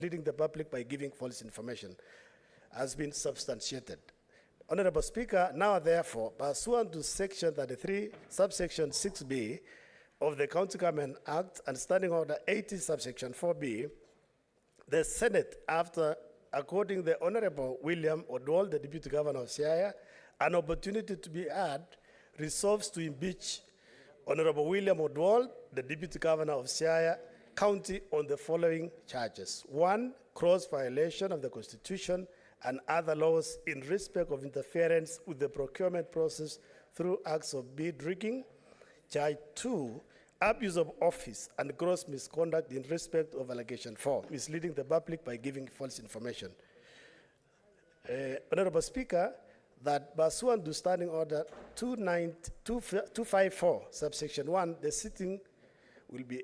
leading the public by giving false information has been substantiated. Honorable Speaker, now therefore, pursuant to Section 33, subsection 6B of the County Government Act and Standing Order 80, subsection 4B, the Senate, after according the Honorable William Oduol, the Deputy Governor of Siaya, an opportunity to be heard, resolves to impeach Honorable William Oduol, the Deputy Governor of Siaya County, on the following charges. 1, gross violation of the Constitution and other laws in respect of interference with the procurement process through acts of bid rigging. Charge 2, abuse of office and gross misconduct in respect of allegation 4, misleading the public by giving false information. Honorable Speaker, that pursuant to Standing Order 254, subsection 1, the sitting will be.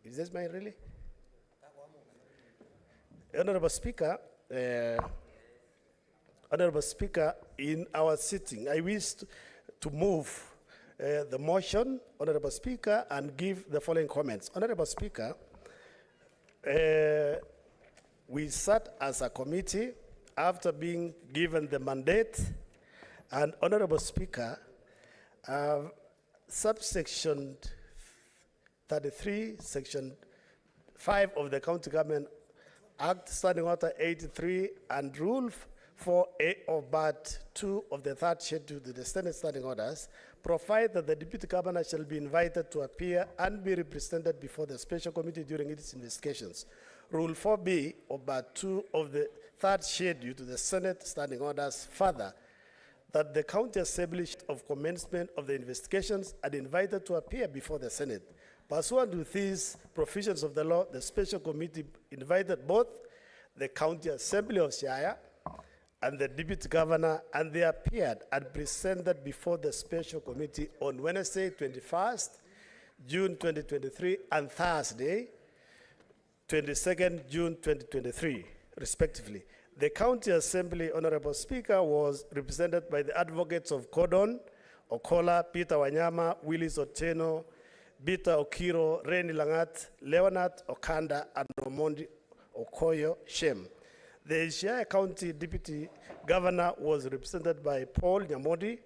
Is this mine really? Honorable Speaker, in our sitting, I wish to move the motion, Honorable Speaker, and give the following comments. Honorable Speaker, we sat as a committee after being given the mandate, and Honorable Speaker, subsection 33, section 5 of the County Government Act, Standing Order 83, and Rule 4A of Part 2 of the third schedule to the Senate Standing Orders provide that the Deputy Governor shall be invited to appear and be represented before the Special Committee during its investigations. Rule 4B of Part 2 of the third schedule to the Senate Standing Orders further that the County Assembly of commencement of the investigations are invited to appear before the Senate. Pursuant to these provisions of the law, the Special Committee invited both the County Assembly of Siaya and the Deputy Governor, and they appeared and presented before the Special Committee on Wednesday, 21st June 2023, and Thursday, 22nd June 2023, respectively. The County Assembly, Honorable Speaker, was represented by the advocates of Cordon, Okola, Peter Wanyama, Willis Otieno, Bita Okiro, Reni Langat, Leonard Okanda, and Omondi Okoyo Shem. The Siaya County Deputy Governor was represented by Paul Nyamodi,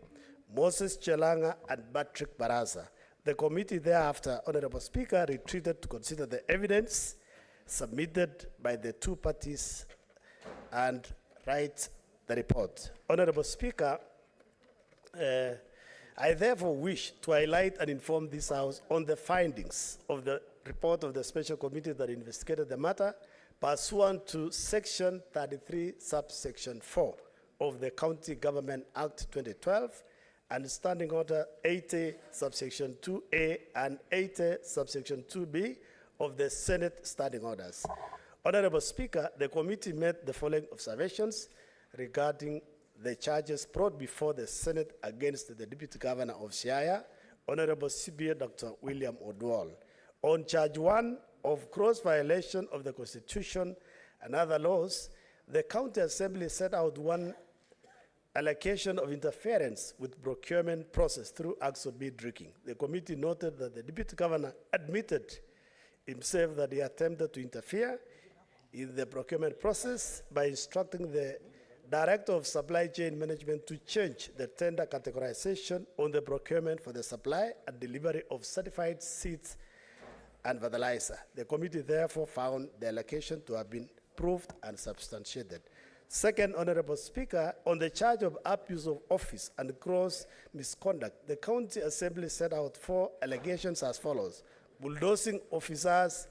Moses Chelanga, and Patrick Baraza. The committee thereafter, Honorable Speaker, retreated to consider the evidence submitted by the two parties and write the report. Honorable Speaker, I therefore wish to highlight and inform this House on the findings of the report of the Special Committee that investigated the matter pursuant to Section 33, subsection 4 of the County Government Act 2012 and Standing Order 80, subsection 2A and 80, subsection 2B of the Senate Standing Orders. Honorable Speaker, the committee made the following observations regarding the charges brought before the Senate against the Deputy Governor of Siaya, Honorable CBA Dr. William Oduol. On charge 1 of gross violation of the Constitution and other laws, the County Assembly set out one allegation of interference with procurement process through acts of bid rigging. The committee noted that the Deputy Governor admitted himself that he attempted to interfere in the procurement process by instructing the Director of Supply Chain Management to change the tender categorization on the procurement for the supply and delivery of certified seeds and fertilizer. The committee therefore found the allegation to have been proved and substantiated. Second, Honorable Speaker, on the charge of abuse of office and gross misconduct, the County Assembly set out 4 allegations as follows: bulldozing officers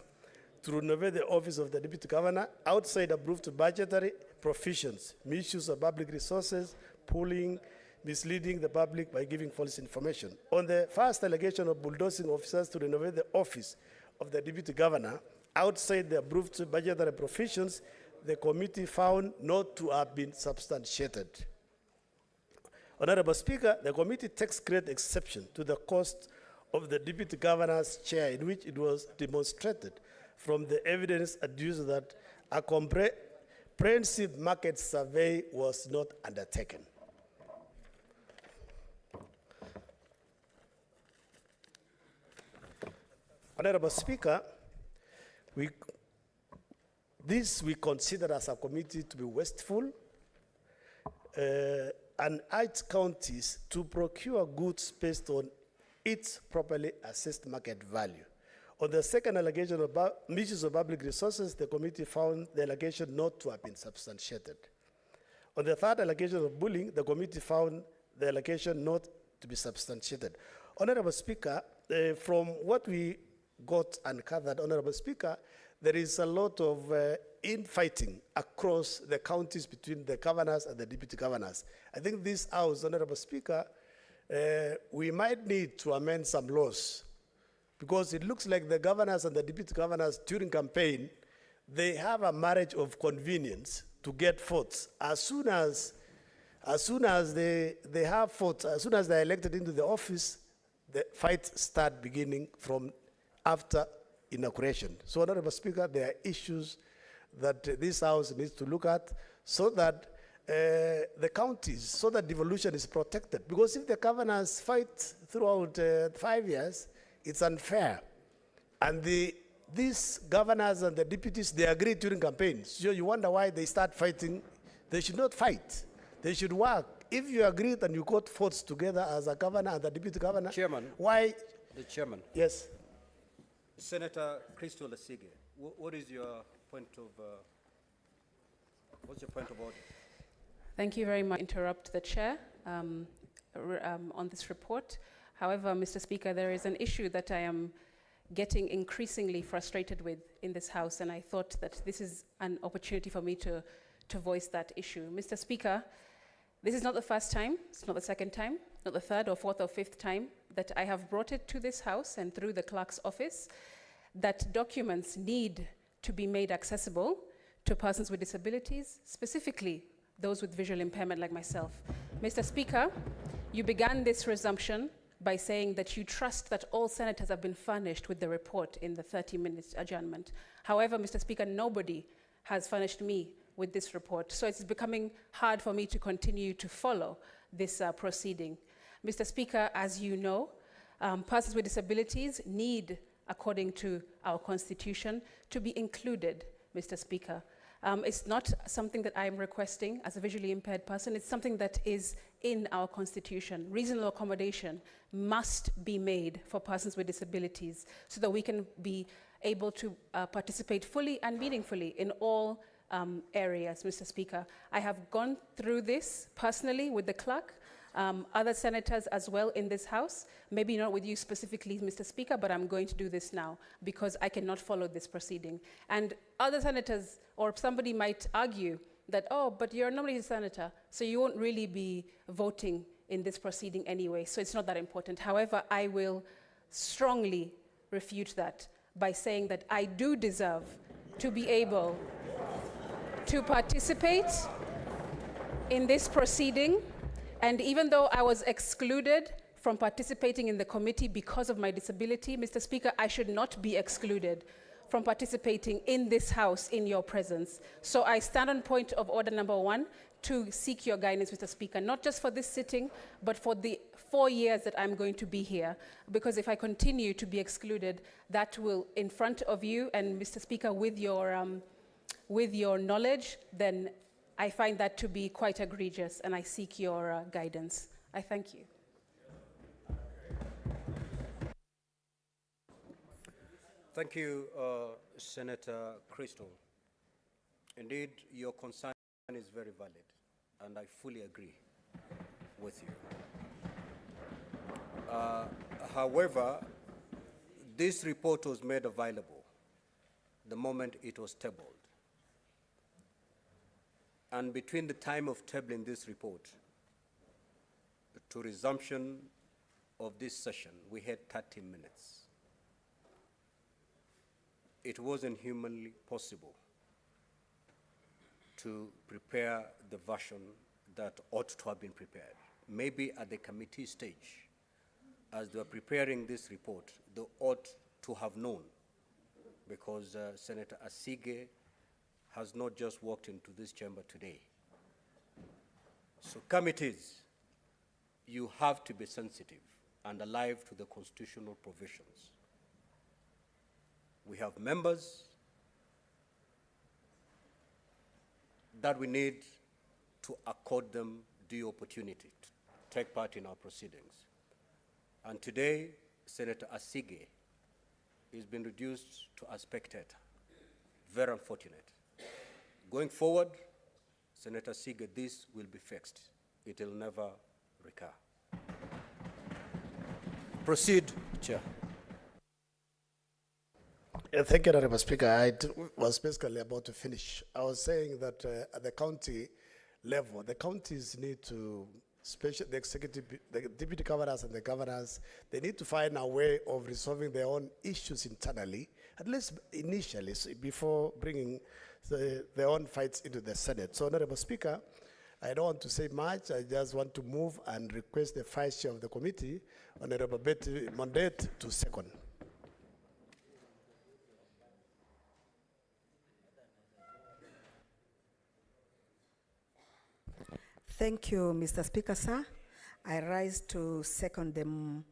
to renovate the office of the Deputy Governor outside approved budgetary provisions, misuse of public resources, pooling, misleading the public by giving false information. On the first allegation of bulldozing officers to renovate the office of the Deputy Governor outside the approved budgetary provisions, the committee found not to have been substantiated. Honorable Speaker, the committee takes great exception to the cost of the Deputy Governor's chair, in which it was demonstrated from the evidence adduced that a comprehensive market survey was not undertaken. Honorable Speaker, we This we consider as a committee to be wasteful and urge counties to procure goods based on its properly assessed market value. On the second allegation of misuse of public resources, the committee found the allegation not to have been substantiated. On the third allegation of bullying, the committee found the allegation not to be substantiated. Honorable Speaker, from what we got uncovered, Honorable Speaker, there is a lot of infighting across the counties between the governors and the deputy governors. I think this House, Honorable Speaker, we might need to amend some laws, because it looks like the governors and the deputy governors during campaign, they have a marriage of convenience to get votes. As soon as they have votes, as soon as they're elected into the office, the fights start beginning from after inauguration. So, Honorable Speaker, there are issues that this House needs to look at so that the counties, so that devolution is protected. Because if the governors fight throughout 5 years, it's unfair. And these governors and the deputies, they agree during campaigns. So you wonder why they start fighting. They should not fight. They should work. If you agreed and you got votes together as a governor and a deputy governor, Chairman, why? The chairman. Yes. Senator Crystal Asige, what is your point of, what's your point of order? Thank you very much. Interrupt the chair on this report. However, Mr. Speaker, there is an issue that I am getting increasingly frustrated with in this House, and I thought that this is an opportunity for me to voice that issue. Mr. Speaker, this is not the first time, it's not the second time, not the third or fourth or fifth time that I have brought it to this House and through the clerk's office that documents need to be made accessible to persons with disabilities, specifically those with visual impairment like myself. Mr. Speaker, you began this resumption by saying that you trust that all senators have been furnished with the report in the 30-minute adjournment. However, Mr. Speaker, nobody has furnished me with this report, so it's becoming hard for me to continue to follow this proceeding. Mr. Speaker, as you know, persons with disabilities need, according to our Constitution, to be included, Mr. Speaker. It's not something that I'm requesting as a visually impaired person. It's something that is in our Constitution. Reasonable accommodation must be made for persons with disabilities so that we can be able to participate fully and meaningfully in all areas, Mr. Speaker. I have gone through this personally with the clerk, other senators as well in this House, maybe not with you specifically, Mr. Speaker, but I'm going to do this now because I cannot follow this proceeding. And other senators, or somebody might argue that, oh, but you're normally a senator, so you won't really be voting in this proceeding anyway, so it's not that important. However, I will strongly refute that by saying that I do deserve to be able to participate in this proceeding. And even though I was excluded from participating in the committee because of my disability, Mr. Speaker, I should not be excluded from participating in this House in your presence. So I stand on point of order number 1 to seek your guidance, Mr. Speaker, not just for this sitting, but for the 4 years that I'm going to be here. Because if I continue to be excluded, that will, in front of you and Mr. Speaker, with your knowledge, then I find that to be quite egregious, and I seek your guidance. I thank you. Thank you, Senator Crystal. Indeed, your concern is very valid, and I fully agree with you. However, this report was made available the moment it was tabled. And between the time of tabling this report to resumption of this session, we had 30 minutes. It wasn't humanly possible to prepare the version that ought to have been prepared. Maybe at the committee stage, as they were preparing this report, they ought to have known, because Senator Asige has not just walked into this chamber today. So committees, you have to be sensitive and alive to the constitutional provisions. We have members that we need to accord them due opportunity to take part in our proceedings. And today, Senator Asige is being reduced to a spectator. Very unfortunate. Going forward, Senator Asige, this will be fixed. It will never recur. Proceed, Chair. Thank you, Honorable Speaker. I was basically about to finish. I was saying that at the county level, the counties need to, the executive, the deputy governors and the governors, they need to find a way of resolving their own issues internally, at least initially, so before bringing their own fights into the Senate. So, Honorable Speaker, I don't want to say much. I just want to move and request the Vice Chair of the committee, Honorable Betty Mondet, to second. Thank you, Mr. Speaker, sir. I rise to second the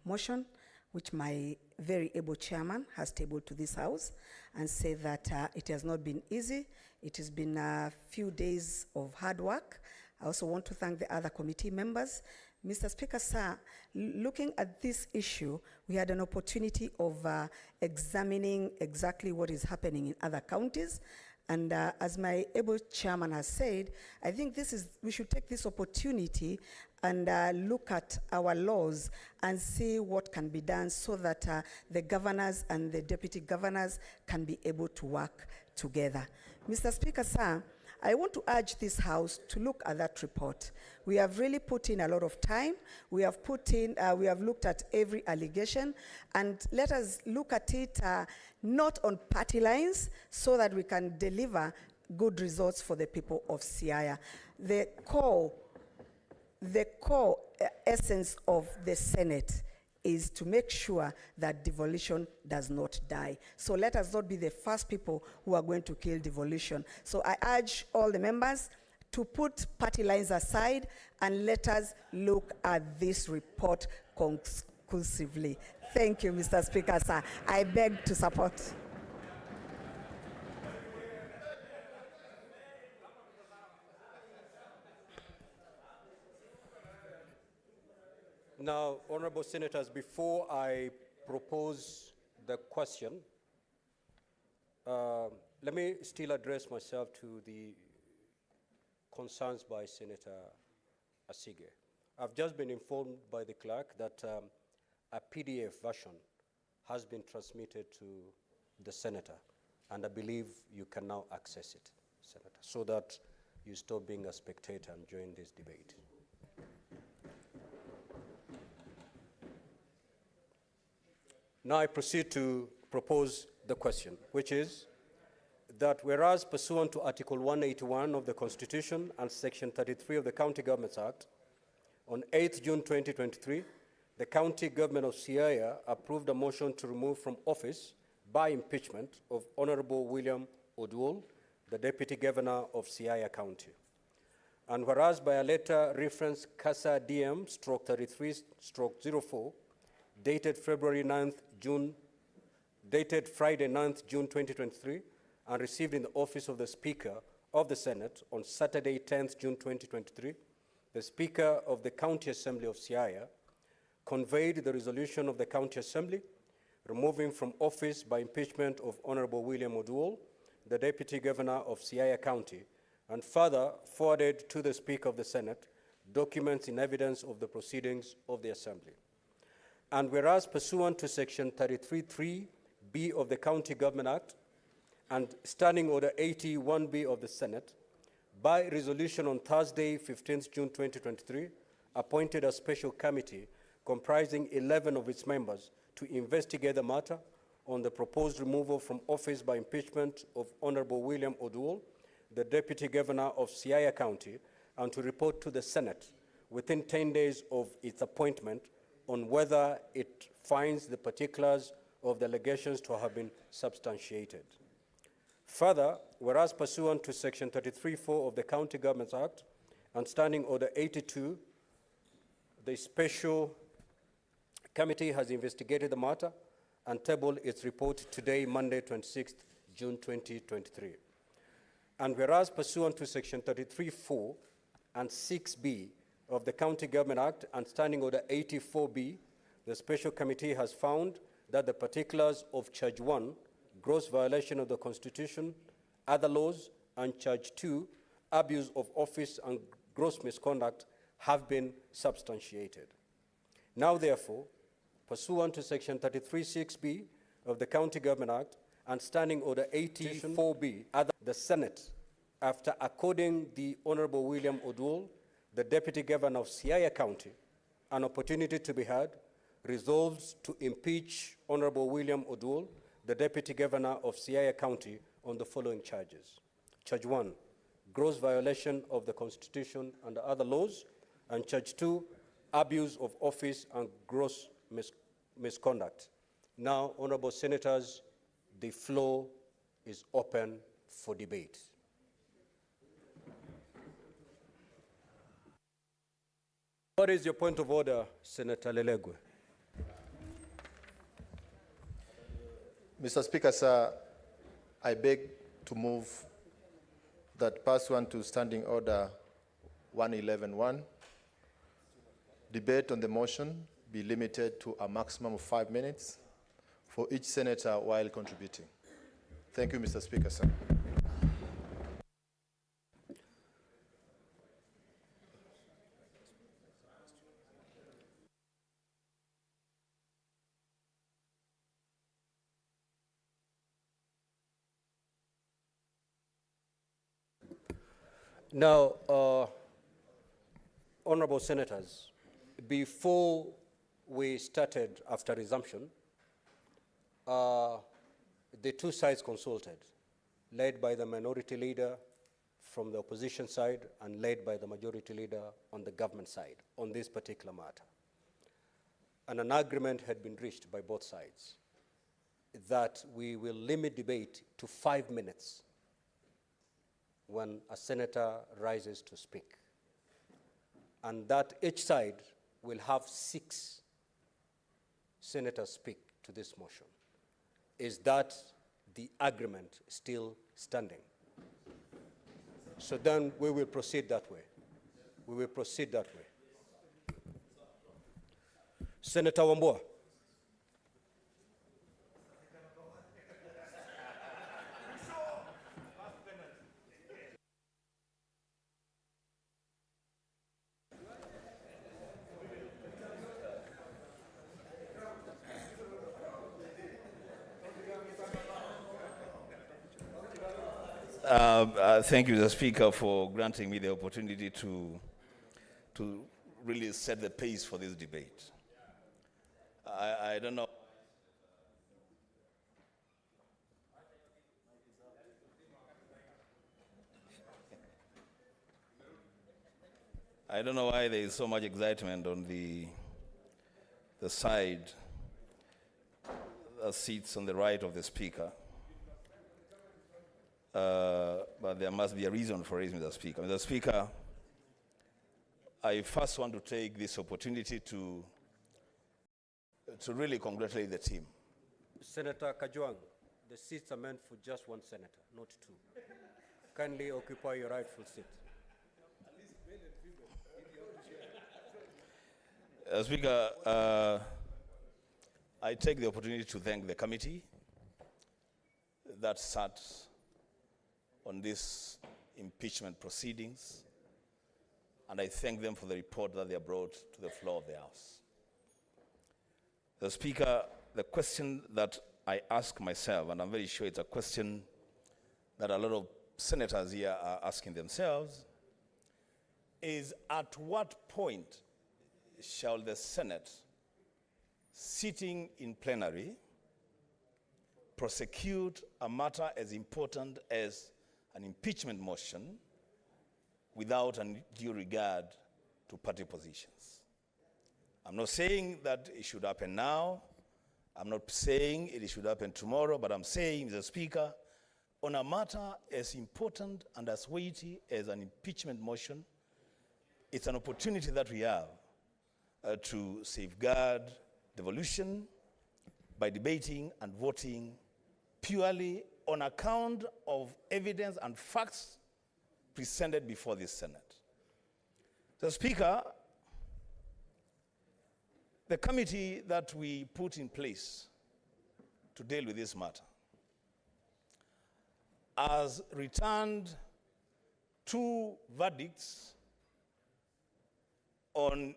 motion which my very able chairman has tabled to this House and say that it has not been easy. It has been a few days of hard work. I also want to thank the other committee members. Mr. Speaker, sir, looking at this issue, we had an opportunity of examining exactly what is happening in other counties. And as my able chairman has said, I think we should take this opportunity and look at our laws and see what can be done so that the governors and the deputy governors can be able to work together. Mr. Speaker, sir, I want to urge this House to look at that report. We have really put in a lot of time. We have looked at every allegation, and let us look at it not on party lines so that we can deliver good results for the people of Siaya. The core essence of the Senate is to make sure that devolution does not die. So let us not be the first people who are going to kill devolution. So I urge all the members to put party lines aside and let us look at this report conclusively. Thank you, Mr. Speaker, sir. I beg to support. Now, honorable senators, before I propose the question, let me still address myself to the concerns by Senator Asige. I've just been informed by the clerk that a PDF version has been transmitted to the senator, and I believe you can now access it, Senator, so that you stop being a spectator and join this debate. Now I proceed to propose the question, which is that whereas pursuant to Article 181 of the Constitution and Section 33 of the County Governments Act, on 8th June 2023, the County Government of Siaya approved a motion to remove from office by impeachment of Honorable William Oduol, the Deputy Governor of Siaya County. And whereas by a letter reference CASA DM/33/04, dated Friday 9th June 2023, and received in the office of the Speaker of the Senate on Saturday 10th June 2023, the Speaker of the County Assembly of Siaya conveyed the resolution of the County Assembly removing from office by impeachment of Honorable William Oduol, the Deputy Governor of Siaya County, and further forwarded to the Speaker of the Senate documents in evidence of the proceedings of the Assembly. And whereas pursuant to Section 33(3)(b) of the County Government Act and Standing Order 81B of the Senate, by resolution on Thursday, 15th June 2023, appointed a special committee comprising 11 of its members to investigate the matter on the proposed removal from office by impeachment of Honorable William Oduol, the Deputy Governor of Siaya County, and to report to the Senate within 10 days of its appointment on whether it finds the particulars of the allegations to have been substantiated. Further, whereas pursuant to Section 33(4) of the County Governments Act and Standing Order 82, the special committee has investigated the matter and tabled its report today, Monday, 26th June 2023. And whereas pursuant to Section 33(4) and 6B of the County Government Act and Standing Order 84B, the Special Committee has found that the particulars of Charge 1, gross violation of the Constitution, other laws, and Charge 2, abuse of office and gross misconduct, have been substantiated. Now, therefore, pursuant to Section 33(6)B of the County Government Act and Standing Order 84B, the Senate, after according the Honorable William Oduol, the Deputy Governor of Siaya County, an opportunity to be heard, resolves to impeach Honorable William Oduol, the Deputy Governor of Siaya County, on the following charges. Charge 1, gross violation of the Constitution and other laws, and Charge 2, abuse of office and gross misconduct. Now, Honorable Senators, the floor is open for debate. What is your point of order, Senator Lelegwe? Mr. Speaker, sir, I beg to move that pursuant to Standing Order 111.1, debate on the motion be limited to a maximum of 5 minutes for each senator while contributing. Thank you, Mr. Speaker, sir. Now, honorable senators, before we started after resumption, the two sides consulted, led by the minority leader from the opposition side and led by the majority leader on the government side on this particular matter. And an agreement had been reached by both sides that we will limit debate to 5 minutes when a senator rises to speak, and that each side will have 6 senators speak to this motion. Is that the agreement still standing? So then we will proceed that way. We will proceed that way. Senator Wambua. Thank you, Mr. Speaker, for granting me the opportunity to really set the pace for this debate. I don't know. I don't know why there is so much excitement on the side that sits on the right of the Speaker. But there must be a reason for it, Mr. Speaker. Mr. Speaker, I first want to take this opportunity to really congratulate the team. Senator Kajwang, the seats are meant for just one senator, not 2. Kindly occupy your rightful seat. Speaker, I take the opportunity to thank the committee that sat on these impeachment proceedings, and I thank them for the report that they brought to the floor of the House. The Speaker, the question that I ask myself, and I'm very sure it's a question that a lot of senators here are asking themselves, is at what point shall the Senate, sitting in plenary, prosecute a matter as important as an impeachment motion without undue regard to party positions? I'm not saying that it should happen now. I'm not saying it should happen tomorrow, but I'm saying, Mr. Speaker, on a matter as important and as weighty as an impeachment motion, it's an opportunity that we have to safeguard devolution by debating and voting purely on account of evidence and facts presented before this Senate. The Speaker, the committee that we put in place to deal with this matter has returned 2 verdicts on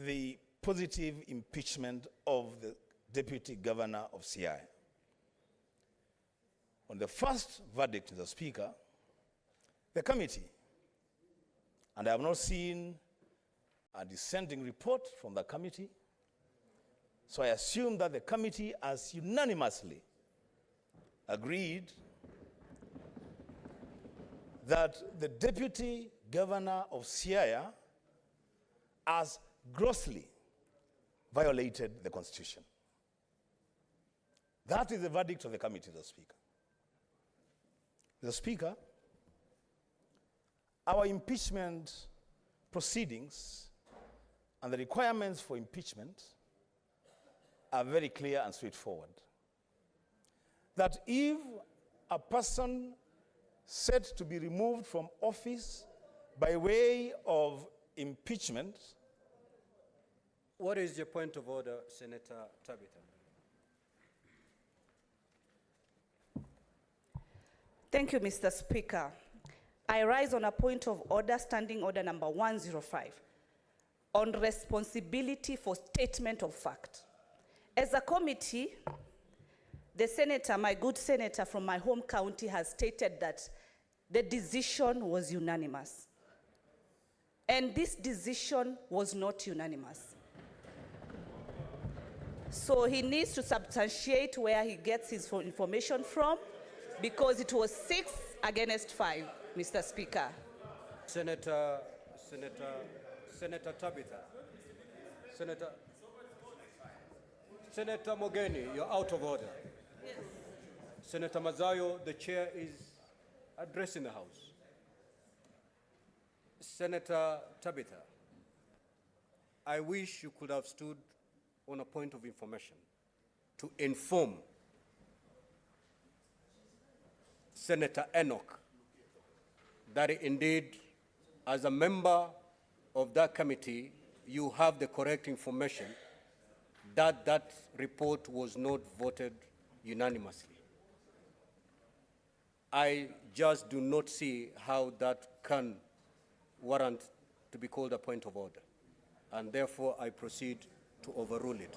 the positive impeachment of the Deputy Governor of Siaya. On the first verdict, Mr. Speaker, the committee, and I have not seen a dissenting report from the committee, so I assume that the committee has unanimously agreed that the Deputy Governor of Siaya has grossly violated the Constitution. That is the verdict of the committee, Mr. Speaker. Mr. Speaker, our impeachment proceedings and the requirements for impeachment are very clear and straightforward. That if a person set to be removed from office by way of impeachment. What is your point of order, Senator Tabitha? Thank you, Mr. Speaker. I rise on a point of order, standing order number 105, on responsibility for statement of fact. As a committee, the senator, my good senator from my home county, has stated that the decision was unanimous. And this decision was not unanimous. So he needs to substantiate where he gets his information from, because it was 6 against 5, Mr. Speaker. Senator Tabitha. Senator Mogeni, you're out of order. Yes. Senator Mazayo, the chair is addressing the House. Senator Tabitha, I wish you could have stood on a point of information to inform Senator Enoch that indeed, as a member of that committee, you have the correct information that that report was not voted unanimously. I just do not see how that can warrant to be called a point of order, and therefore I proceed to overrule it.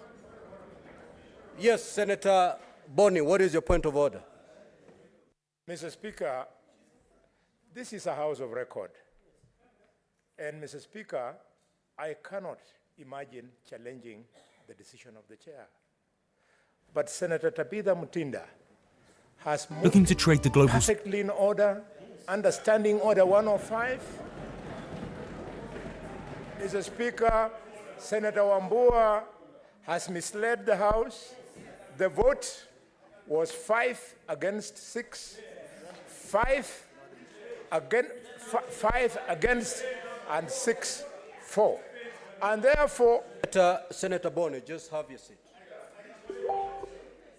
Yes, Senator Boni, what is your point of order? Mr. Speaker, this is a house of record. And Mr. Speaker, I cannot imagine challenging the decision of the chair. But Senator Tabitha Mutinda has moved looking to trade the global perfectly in order, understanding Order 105. Mr. Speaker, Senator Wambua has misled the House. The vote was 5 against 6, 5 against, and 6-4. And therefore, Senator Boni, just have your seat.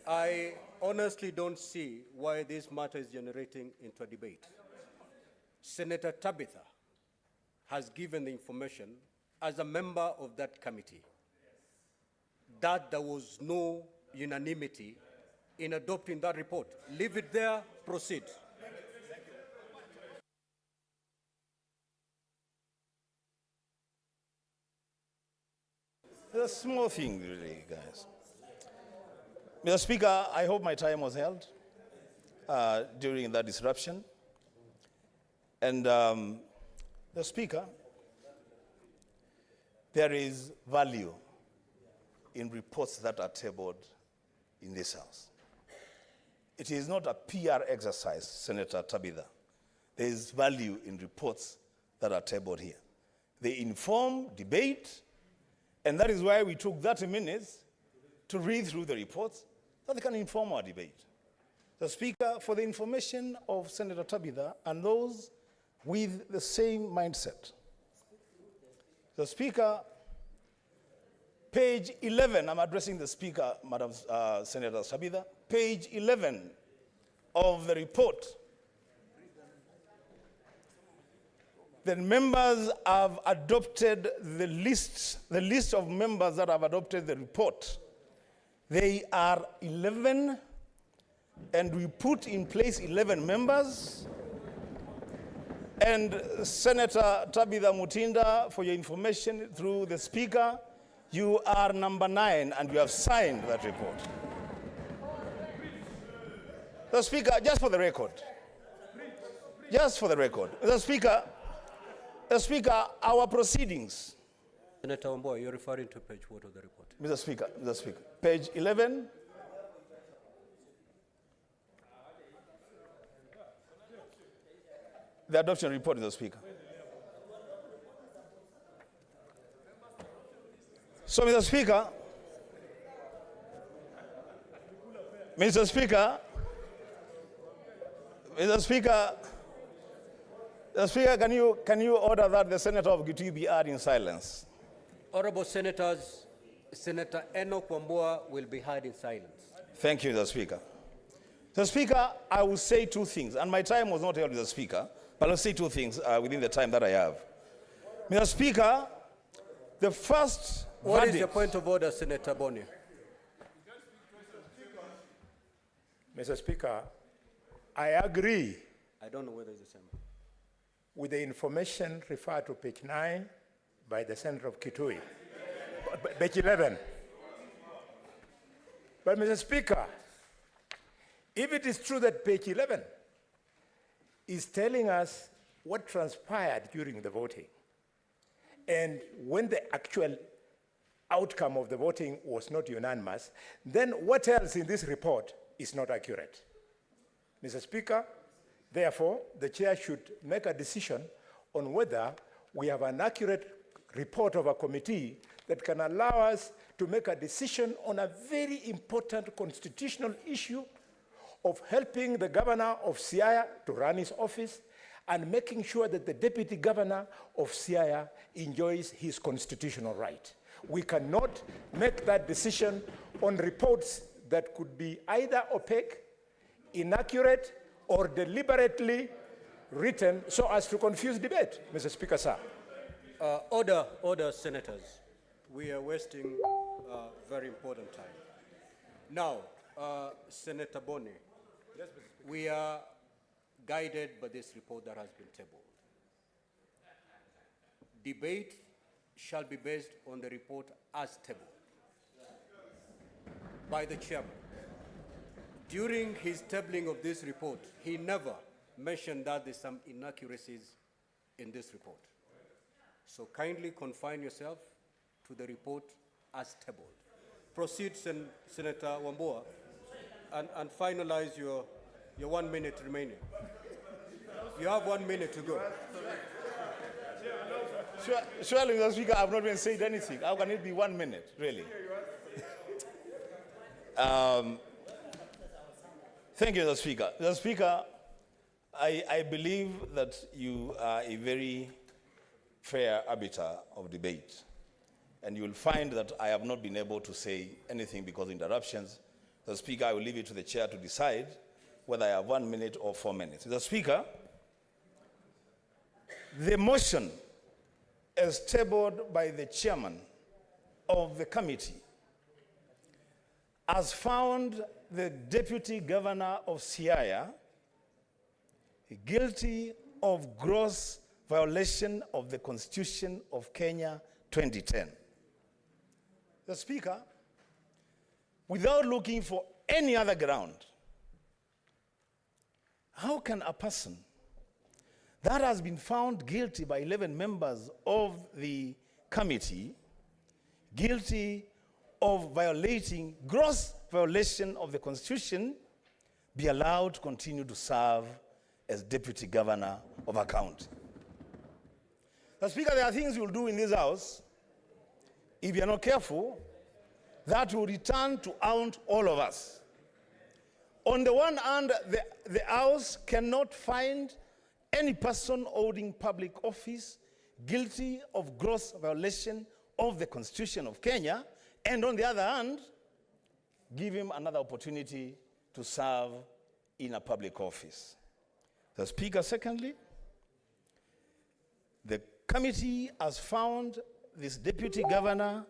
I honestly don't see why this matter is generating into a debate. Senator Tabitha has given the information as a member of that committee that there was no unanimity in adopting that report. Leave it there, proceed. It's a small thing, really, guys. Mr. Speaker, I hope my time was held during that disruption. And the Speaker, there is value in reports that are tabled in this House. It is not a PR exercise, Senator Tabitha. There is value in reports that are tabled here. They inform debate, and that is why we took 30 minutes to read through the reports so they can inform our debate. The Speaker, for the information of Senator Tabitha and those with the same mindset, the Speaker, page 11, I'm addressing the Speaker, Madam Senator Tabitha, page 11 of the report, the members have adopted the list of members that have adopted the report. They are 11, and we put in place 11 members. And Senator Tabitha Mutinda, for your information, through the Speaker, you are number 9, and you have signed that report. The Speaker, just for the record, the Speaker, our proceedings. Senator Wambua, you're referring to page what of the report? Mr. Speaker, page 11. The adoption report, Mr. Speaker. So, Mr. Speaker, can you order that the Senator of Gitui be heard in silence? Honorable Senators, Senator Enoch Wambua will be heard in silence. Thank you, Mr. Speaker. Mr. Speaker, I will say two things, and my time was not held with the Speaker, but I'll say two things within the time that I have. Mr. Speaker, the first What is your point of order, Senator Boni? Mr. Speaker, I agree I don't know whether it's the same. with the information referred to page 9 by the Senator of Kitui, page 11. But Mr. Speaker, if it is true that page 11 is telling us what transpired during the voting, and when the actual outcome of the voting was not unanimous, then what else in this report is not accurate? Mr. Speaker, therefore, the chair should make a decision on whether we have an accurate report of a committee that can allow us to make a decision on a very important constitutional issue of helping the governor of Siaya to run his office and making sure that the deputy governor of Siaya enjoys his constitutional right. We cannot make that decision on reports that could be either opaque, inaccurate, or deliberately written so as to confuse debate, Mr. Speaker, sir. Order, Senators. We are wasting very important time. Now, Senator Boni, we are guided by this report that has been tabled. Debate shall be based on the report as tabled by the chairman. During his tabling of this report, he never mentioned that there's some inaccuracies in this report. So kindly confine yourself to the report as tabled. Proceed, Senator Wambua, and finalize your 1 minute remaining. You have 1 minute to go. Surely, Mr. Speaker, I have not even said anything. How can it be 1 minute, really? Thank you, Mr. Speaker. Mr. Speaker, I believe that you are a very fair arbiter of debate. And you will find that I have not been able to say anything because of interruptions. Mr. Speaker, I will leave it to the chair to decide whether I have 1 minute or 4 minutes. Mr. Speaker, the motion as tabled by the chairman of the committee has found the deputy governor of Siaya guilty of gross violation of the Constitution of Kenya 2010. The Speaker, without looking for any other ground, how can a person that has been found guilty by 11 members of the committee, guilty of violating gross violation of the Constitution, be allowed to continue to serve as deputy governor of a county? The Speaker, there are things you'll do in this house, if you're not careful, that will return to haunt all of us. On the one hand, the House cannot find any person holding public office guilty of gross violation of the Constitution of Kenya, and on the other hand, give him another opportunity to serve in a public office. The Speaker, secondly, the committee has found this Deputy Governor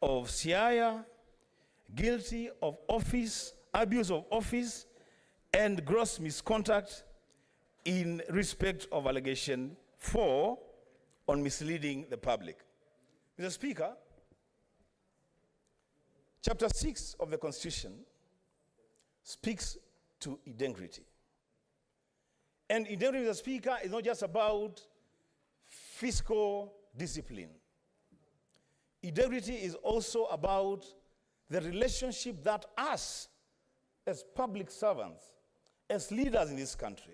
of Siaya guilty of office, abuse of office, and gross misconduct in respect of allegation 4 on misleading the public. Mr. Speaker, Chapter 6 of the Constitution speaks to integrity. And integrity, Mr. Speaker, is not just about fiscal discipline. Integrity is also about the relationship that us, as public servants, as leaders in this country,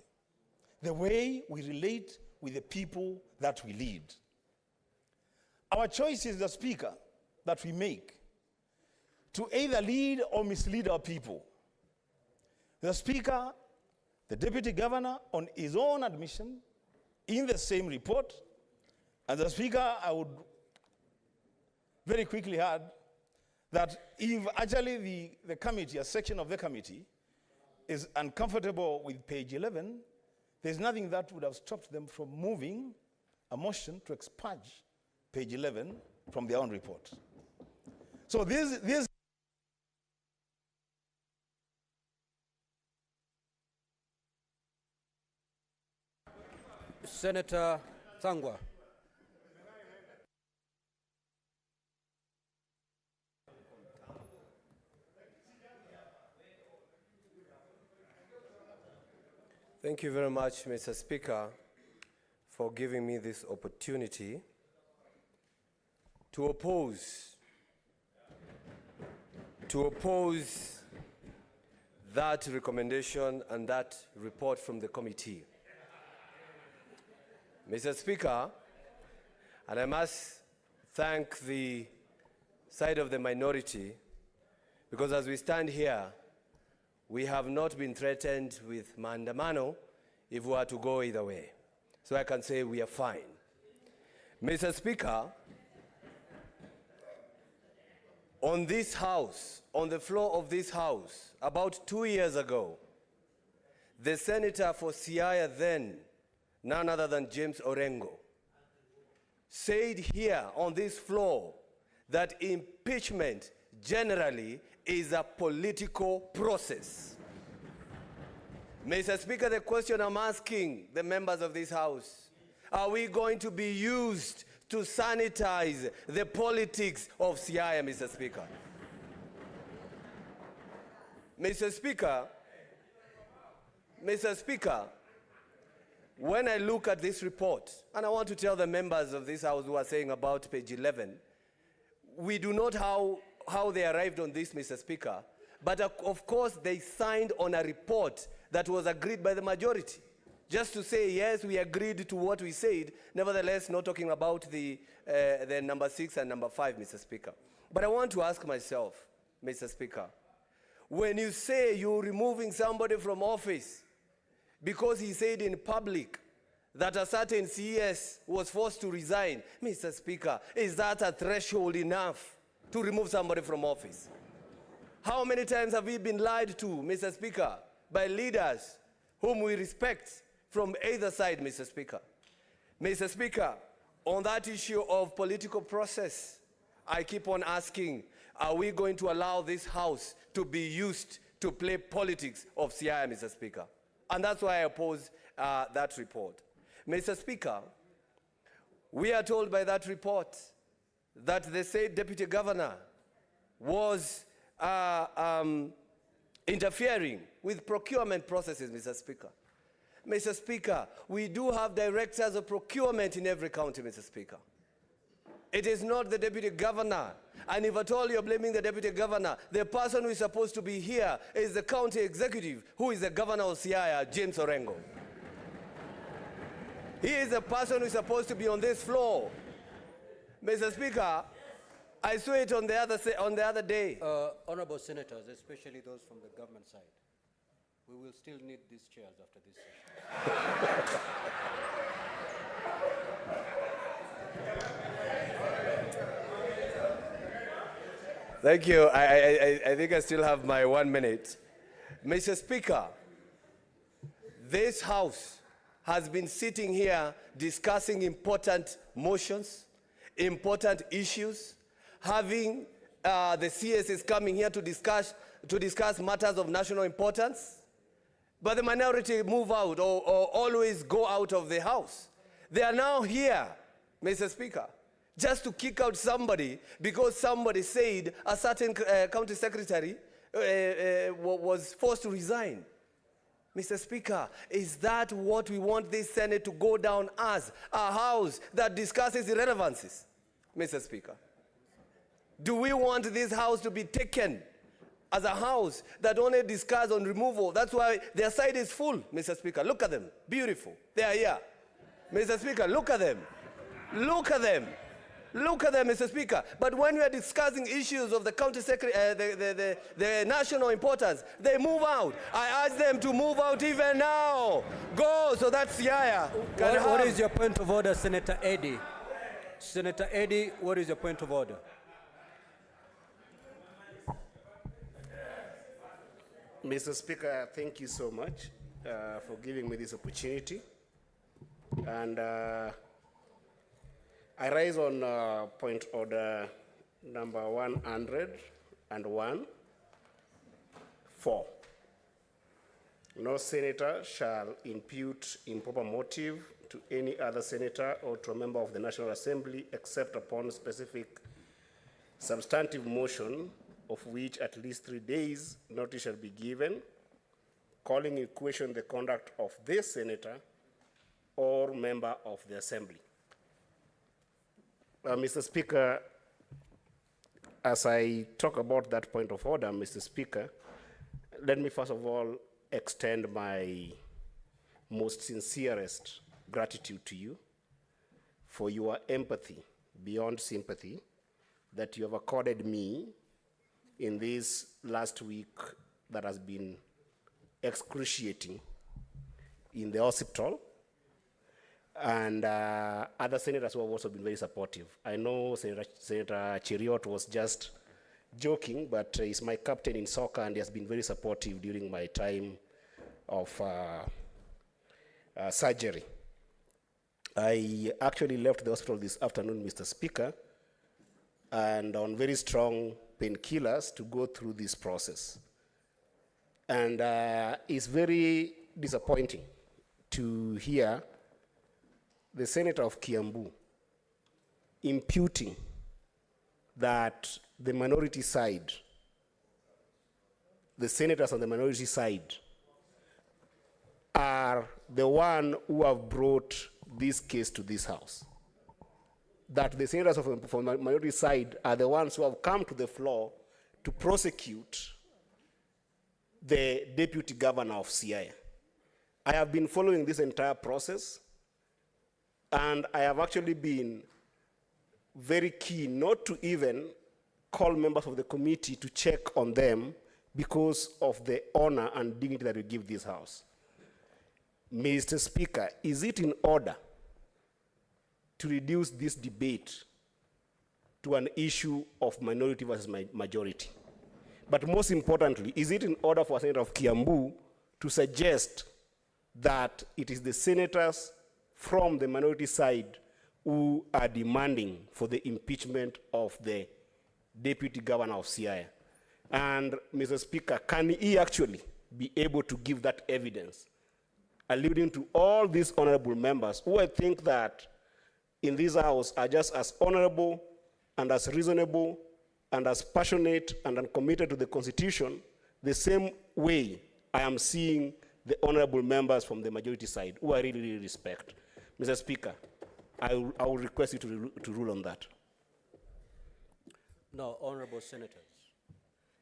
the way we relate with the people that we lead. Our choices, the Speaker, that we make to either lead or mislead our people. The Speaker, the Deputy Governor, on his own admission, in the same report, and the Speaker, I would very quickly add that if actually the committee, a section of the committee, is uncomfortable with page 11, there's nothing that would have stopped them from moving a motion to expurge page 11 from their own report. So this Senator Thangwa. Thank you very much, Mr. Speaker, for giving me this opportunity to oppose that recommendation and that report from the committee. Mr. Speaker, and I must thank the side of the minority, because as we stand here, we have not been threatened with maandamano if we are to go either way. So I can say we are fine. Mr. Speaker, on this house, on the floor of this house, about 2 years ago, the senator for Siaya then, none other than James Orengo, said here on this floor that impeachment generally is a political process. Mr. Speaker, the question I'm asking the members of this house, are we going to be used to sanitize the politics of Siaya, Mr. Speaker? Mr. Speaker, when I look at this report, and I want to tell the members of this house who are saying about page 11, we do not know how they arrived on this, Mr. Speaker, but of course they signed on a report that was agreed by the majority. Just to say, yes, we agreed to what we said, nevertheless not talking about the number 6 and number 5, Mr. Speaker. But I want to ask myself, Mr. Speaker, when you say you're removing somebody from office because he said in public that a certain CS was forced to resign, Mr. Speaker, is that a threshold enough to remove somebody from office? How many times have we been lied to, Mr. Speaker, by leaders whom we respect from either side, Mr. Speaker? Mr. Speaker, on that issue of political process, I keep on asking, are we going to allow this house to be used to play politics of Siaya, Mr. Speaker? And that's why I oppose that report. Mr. Speaker, we are told by that report that the said deputy governor was interfering with procurement processes, Mr. Speaker. Mr. Speaker, we do have directors of procurement in every county, Mr. Speaker. It is not the deputy governor. And if at all you're blaming the deputy governor, the person who is supposed to be here is the county executive, who is the governor of Siaya, James Orengo. He is the person who is supposed to be on this floor. Mr. Speaker, I saw it on the other day. Honorable senators, especially those from the government side, we will still need these chairs after this session. Thank you. I think I still have my 1 minute. Mr. Speaker, this House has been sitting here discussing important motions, important issues, having the CSs coming here to discuss matters of national importance, but the minority move out or always go out of the House. They are now here, Mr. Speaker, just to kick out somebody because somebody said a certain county secretary was forced to resign. Mr. Speaker, is that what we want this Senate to go down as? A House that discusses irrelevancies? Mr. Speaker, do we want this House to be taken as a House that only discusses on removal? That's why their side is full, Mr. Speaker. Look at them, beautiful. They are here. Mr. Speaker, look at them. Look at them. Look at them, Mr. Speaker. But when we are discussing issues of the county the national importance, they move out. I ask them to move out even now. Go, so that's Siaya. What is your point of order, Senator Eddy? Senator Eddy, what is your point of order? Mr. Speaker, thank you so much for giving me this opportunity. And I rise on point order number 101(4). No senator shall impute improper motive to any other senator or to a member of the National Assembly except upon specific substantive motion of which at least 3 days notice shall be given, calling in question the conduct of this senator or member of the Assembly. Mr. Speaker, as I talk about that point of order, Mr. Speaker, let me first of all extend my most sincerest gratitude to you for your empathy beyond sympathy that you have accorded me in this last week that has been excruciating in the hospital. And other senators who have also been very supportive. I know Senator Cheriot was just joking, but he's my captain in soccer and he has been very supportive during my time of surgery. I actually left the hospital this afternoon, Mr. Speaker, and on very strong painkillers to go through this process. And it's very disappointing to hear the Senator of Kiambu imputing that the minority side, the senators on the minority side, are the one who have brought this case to this House. That the senators from the minority side are the ones who have come to the floor to prosecute the deputy governor of Siaya. I have been following this entire process, and I have actually been very keen not to even call members of the committee to check on them because of the honor and dignity that we give this House. Mr. Speaker, is it in order to reduce this debate to an issue of minority versus majority? But most importantly, is it in order for a senator of Kiambu to suggest that it is the senators from the minority side who are demanding for the impeachment of the deputy governor of Siaya? And Mr. Speaker, can he actually be able to give that evidence, alluding to all these honorable members who I think that in this House are just as honorable and as reasonable and as passionate and committed to the Constitution, the same way I am seeing the honorable members from the majority side, who I really, really respect. Mr. Speaker, I will request you to rule on that. Now, honorable senators,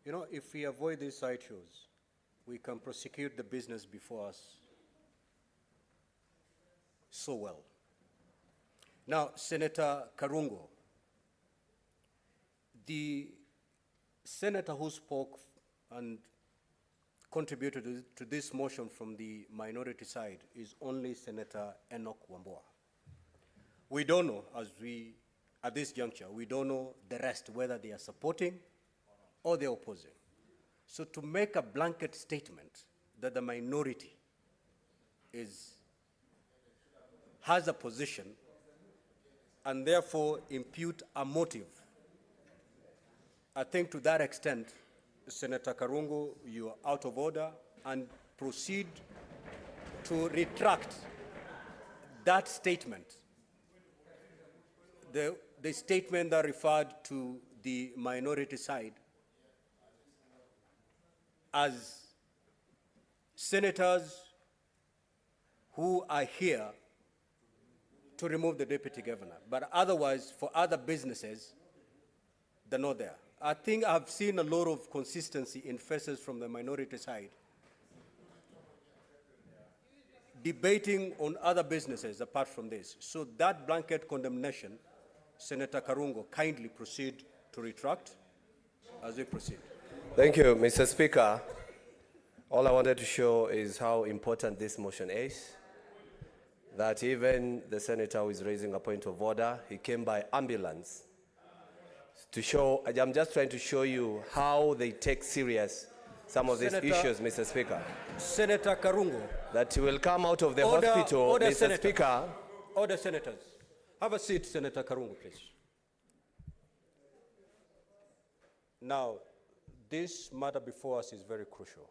you know, if we avoid these side shows, we can prosecute the business before us so well. Now, Senator Karungo, the senator who spoke and contributed to this motion from the minority side is only Senator Enoch Wambua. We don't know, at this juncture, we don't know the rest, whether they are supporting or they're opposing. So to make a blanket statement that the minority has a position and therefore impute a motive. I think to that extent, Senator Karungu, you are out of order, and proceed to retract that statement. The statement that referred to the minority side as senators who are here to remove the deputy governor, but otherwise for other businesses, they're not there. I think I've seen a lot of consistency in faces from the minority side debating on other businesses apart from this. So that blanket condemnation, Senator Karungo, kindly proceed to retract as we proceed. Thank you, Mr. Speaker. All I wanted to show is how important this motion is, that even the senator who is raising a point of order, he came by ambulance to show. I'm just trying to show you how they take serious some of these issues, Mr. Speaker. Senator Karungo. That he will come out of the hospital, Mr. Senators. Speaker. Order, senators. Have a seat, Senator Karungo, please. Now, this matter before us is very crucial.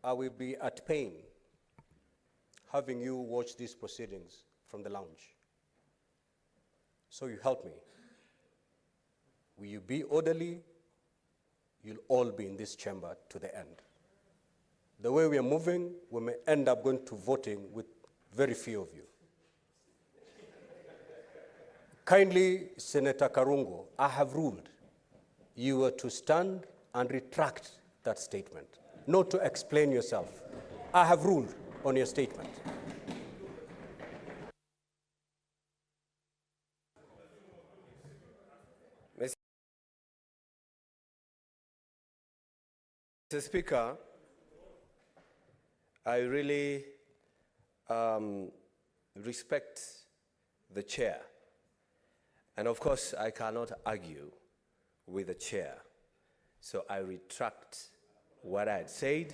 I will be at pain having you watch these proceedings from the lounge. So you help me. Will you be orderly? You'll all be in this chamber to the end. The way we are moving, we may end up going to voting with very few of you. Kindly, Senator Karungo, I have ruled you were to stand and retract that statement, not to explain yourself. I have ruled on your statement. Mr. Speaker, I really respect the chair. And of course, I cannot argue with the chair. So I retract what I had said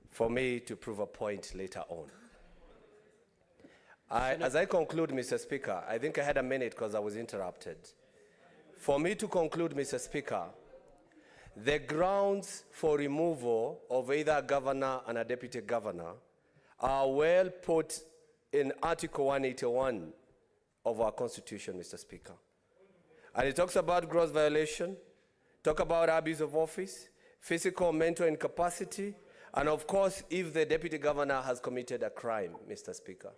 for me to prove a point later on. As I conclude, Mr. Speaker, I think I had a minute because I was interrupted. For me to conclude, Mr. Speaker, the grounds for removal of either a governor and a deputy governor are well put in Article 181 of our Constitution, Mr. Speaker. And it talks about gross violation, talk about abuse of office, physical or mental incapacity, and of course, if the deputy governor has committed a crime, Mr. Speaker.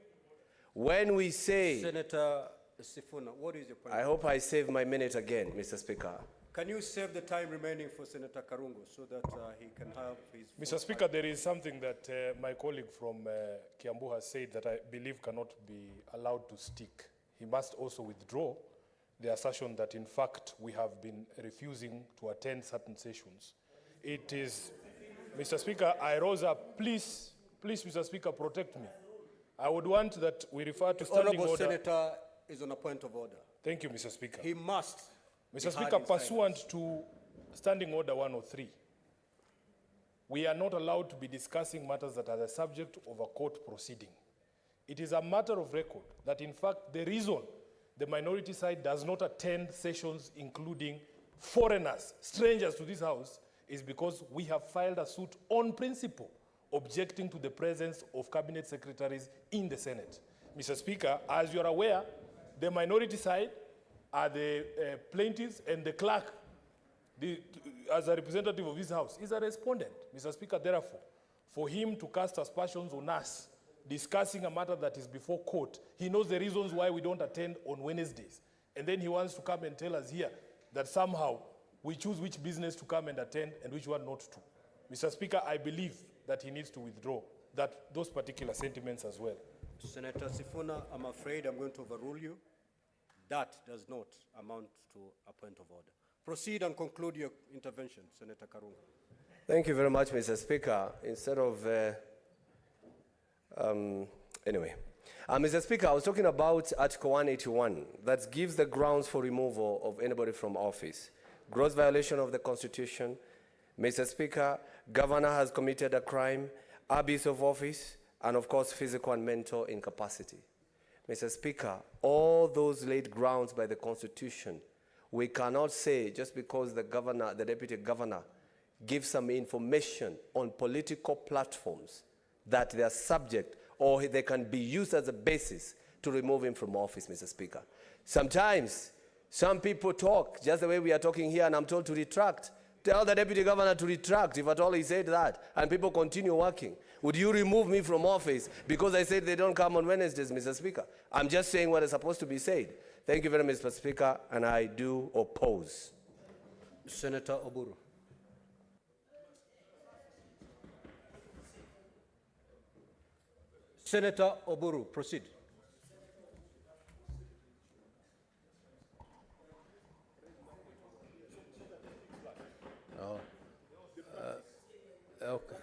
When we say... Senator Sifuna, what is your point? I hope I save my minute again, Mr. Speaker. Can you save the time remaining for Senator Karungo so that he can have his... Mr. Speaker, there is something that my colleague from Kiambu has said that I believe cannot be allowed to stick. He must also withdraw the assertion that, in fact, we have been refusing to attend certain sessions. It is... Mr. Speaker, I rose up. Please, Mr. Speaker, protect me. I would want that we refer to standing Honourable order. Senator is on a point of order. Thank you, Mr. Speaker. He must. Mr. Speaker, pursuant to Standing Order 103, we are not allowed to be discussing matters that are the subject of a court proceeding. It is a matter of record that, in fact, the reason the minority side does not attend sessions including foreigners, strangers to this House, is because we have filed a suit on principle objecting to the presence of cabinet secretaries in the Senate. Mr. Speaker, as you are aware, the minority side are the plaintiffs, and the clerk, as a representative of this House, is a respondent. Mr. Speaker, therefore, for him to cast aspersions on us, discussing a matter that is before court, he knows the reasons why we don't attend on Wednesdays. And then he wants to come and tell us here that somehow we choose which business to come and attend and which one not to. Mr. Speaker, I believe that he needs to withdraw those particular sentiments as well. Senator Sifuna, I'm afraid I'm going to overrule you. That does not amount to a point of order. Proceed and conclude your intervention, Senator Karungo. Thank you very much, Mr. Speaker. Instead of, anyway. Mr. Speaker, I was talking about Article 181 that gives the grounds for removal of anybody from office. Gross violation of the Constitution, Mr. Speaker, governor has committed a crime, abuse of office, and of course, physical and mental incapacity. Mr. Speaker, all those laid grounds by the Constitution, we cannot say just because the governor, the deputy governor, gives some information on political platforms that they are subject or they can be used as a basis to remove him from office, Mr. Speaker. Sometimes, some people talk just the way we are talking here, and I'm told to retract. Tell the deputy governor to retract if at all he said that, and people continue working. Would you remove me from office because I said they don't come on Wednesdays, Mr. Speaker? I'm just saying what is supposed to be said. Thank you very much, Mr. Speaker, and I do oppose. Senator Oburu. Senator Oburu, proceed. Okay.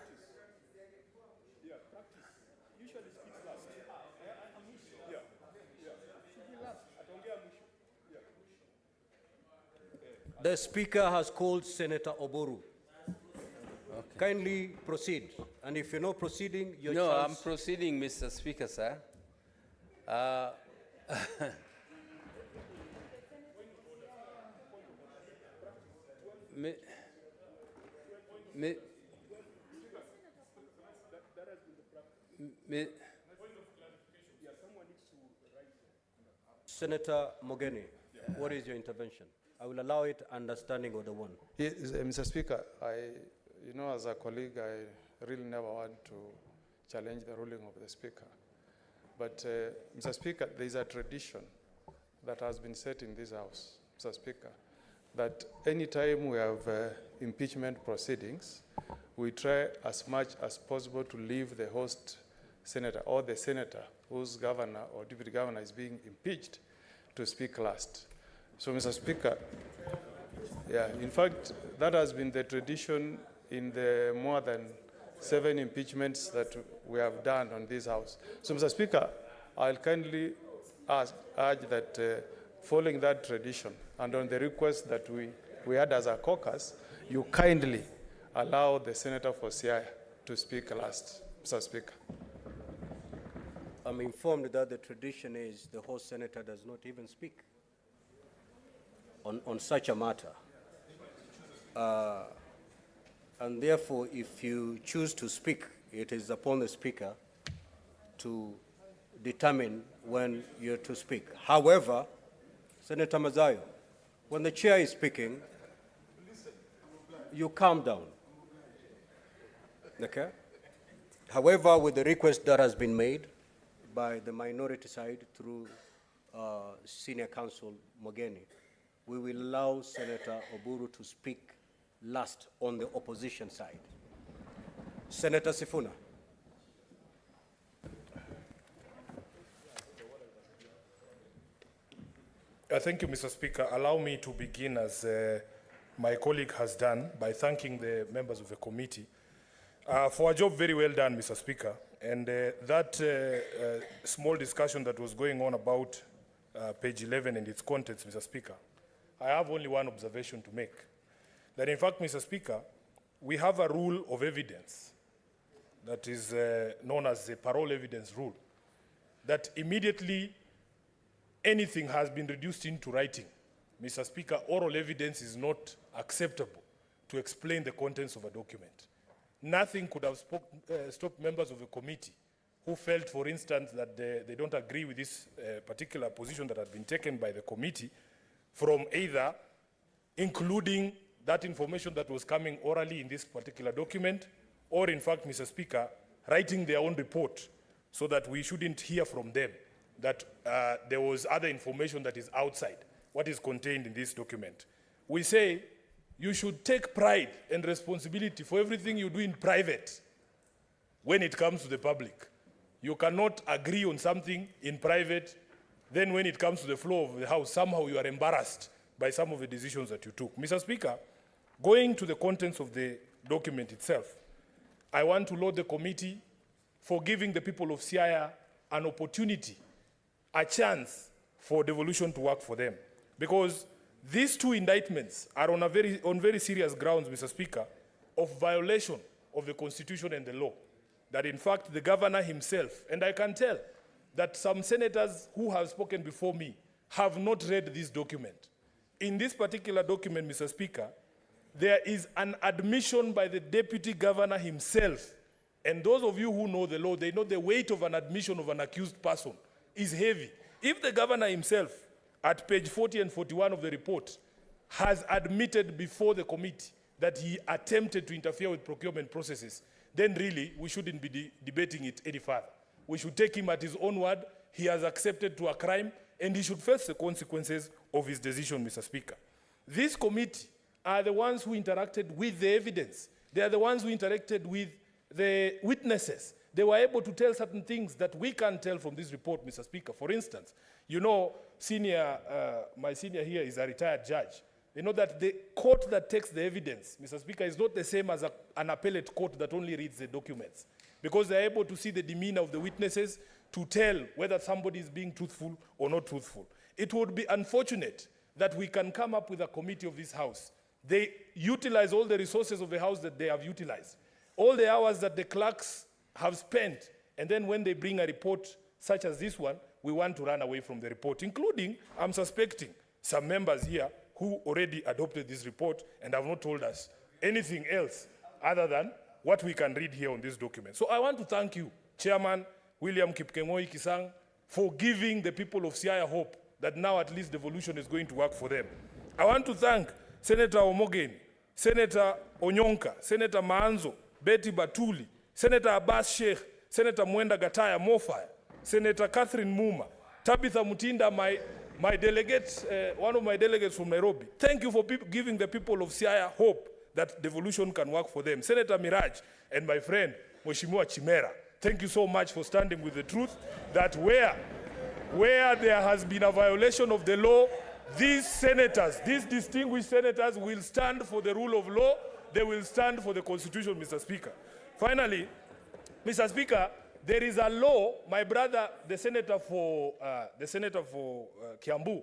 The Speaker has called Senator Oburu. Okay. Kindly proceed. And if you're not proceeding, your No, chance... I'm proceeding, Mr. Speaker, sir. Senator Mogeni, what is your intervention? I will allow it understanding of the one. Yes, Mr. Speaker, as a colleague, I really never want to challenge the ruling of the Speaker. But, Mr. Speaker, there is a tradition that has been set in this House, Mr. Speaker, that any time we have impeachment proceedings, we try as much as possible to leave the host senator or the senator whose governor or deputy governor is being impeached to speak last. So, Mr. Speaker, in fact, that has been the tradition in the more than 7 impeachments that we have done on this House. So, Mr. Speaker, I'll kindly urge that following that tradition and on the request that we had as a caucus, you kindly allow the Senator for Siaya to speak last, Mr. Speaker. I'm informed that the tradition is the host senator does not even speak on such a matter. And therefore, if you choose to speak, it is upon the Speaker to determine when you're to speak. However, Senator Mazayo, when the chair is speaking, you calm down. Okay? However, with the request that has been made by the minority side through Senior Counsel Mogeni, we will allow Senator Oburu to speak last on the opposition side. Senator Sifuna. Thank you, Mr. Speaker. Allow me to begin as my colleague has done by thanking the members of the committee for a job very well done, Mr. Speaker. And that small discussion that was going on about page 11 and its contents, Mr. Speaker, I have only one observation to make. That in fact, Mr. Speaker, we have a rule of evidence that is known as the parole evidence rule, that immediately anything has been reduced into writing, Mr. Speaker, oral evidence is not acceptable to explain the contents of a document. Nothing could have stopped members of the committee who felt, for instance, that they don't agree with this particular position that had been taken by the committee from either including that information that was coming orally in this particular document, or in fact, Mr. Speaker, writing their own report so that we shouldn't hear from them that there was other information that is outside what is contained in this document. We say you should take pride and responsibility for everything you do in private when it comes to the public. You cannot agree on something in private, then when it comes to the floor of the House, somehow you are embarrassed by some of the decisions that you took. Mr. Speaker, going to the contents of the document itself, I want to laud the committee for giving the people of Siaya an opportunity, a chance for devolution to work for them. Because these two indictments are on very serious grounds, Mr. Speaker, of violation of the Constitution and the law. That in fact the governor himself, and I can tell that some senators who have spoken before me have not read this document. In this particular document, Mr. Speaker, there is an admission by the deputy governor himself. And those of you who know the law, they know the weight of an admission of an accused person is heavy. If the governor himself, at page 40 and 41 of the report, has admitted before the committee that he attempted to interfere with procurement processes, then really we shouldn't be debating it any further. We should take him at his own word. He has accepted to a crime, and he should face the consequences of his decision, Mr. Speaker. This committee are the ones who interacted with the evidence. They are the ones who interacted with the witnesses. They were able to tell certain things that we can't tell from this report, Mr. Speaker. For instance, you know, my senior here is a retired judge. You know that the court that takes the evidence, Mr. Speaker, is not the same as an appellate court that only reads the documents, because they're able to see the demeanor of the witnesses to tell whether somebody is being truthful or not truthful. It would be unfortunate that we can come up with a committee of this House. They utilize all the resources of the House that they have utilized, all the hours that the clerks have spent, and then when they bring a report such as this one, we want to run away from the report, including, I'm suspecting, some members here who already adopted this report and have not told us anything else other than what we can read here on this document. So I want to thank you, Chairman William Kipkemoi Kisang, for giving the people of Siaya hope that now at least devolution is going to work for them. I want to thank Senator Omogeni, Senator Onyonka, Senator Maanzo, Betty Batuli, Senator Abbas Sheikh, Senator Mwenda Gataya Mofaya, Senator Catherine Muma, Tabitha Mutinda, my delegate, one of my delegates from Nairobi. Thank you for giving the people of Siaya hope that devolution can work for them. Senator Miraj and my friend, Mheshimiwa Chimera, thank you so much for standing with the truth that where there has been a violation of the law, these senators, these distinguished senators will stand for the rule of law. They will stand for the Constitution, Mr. Speaker. Finally, Mr. Speaker, there is a law, my brother, the senator for Kiambu,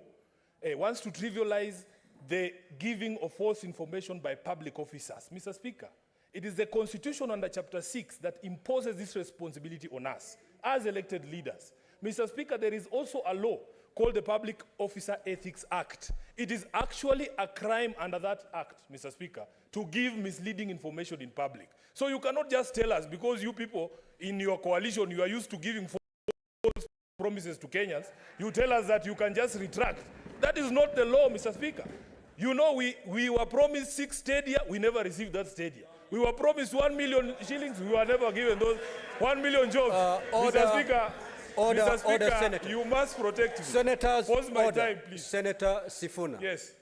wants to trivialize the giving of false information by public officers. Mr. Speaker, it is the Constitution under Chapter 6 that imposes this responsibility on us as elected leaders. Mr. Speaker, there is also a law called the Public Officer Ethics Act. It is actually a crime under that act, Mr. Speaker, to give misleading information in public. So you cannot just tell us, because you people in your coalition, you are used to giving false promises to Kenyans, you tell us that you can just retract. That is not the law, Mr. Speaker. You know, we were promised 6 stadia, we never received that stadia. We were promised 1 million shillings, we were never given those 1 million jobs. Mr. Speaker, Order, Senator. You must protect me. Senators, pause my order. time, please. Senator Sifuna. Yes.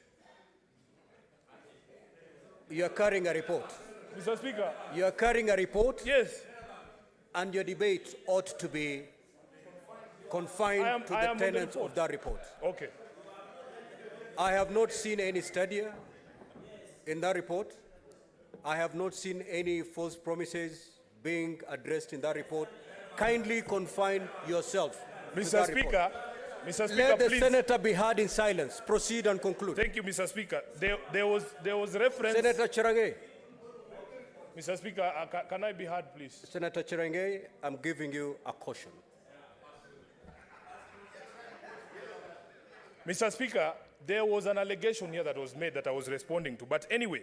You are carrying a report. Mr. Speaker. You are carrying a report. Yes. And your debate ought to be confined to the tenets of that report. Okay. I have not seen any study in that report. I have not seen any false promises being addressed in that report. Kindly confine yourself. Mr. Speaker, let the please. senator be heard in silence. Proceed and conclude. Thank you, Mr. Speaker. There was reference. Senator Chirange. Mr. Speaker, can I be heard, please? Senator Chirange, I'm giving you a caution. Mr. Speaker, there was an allegation here that was made that I was responding to. But anyway,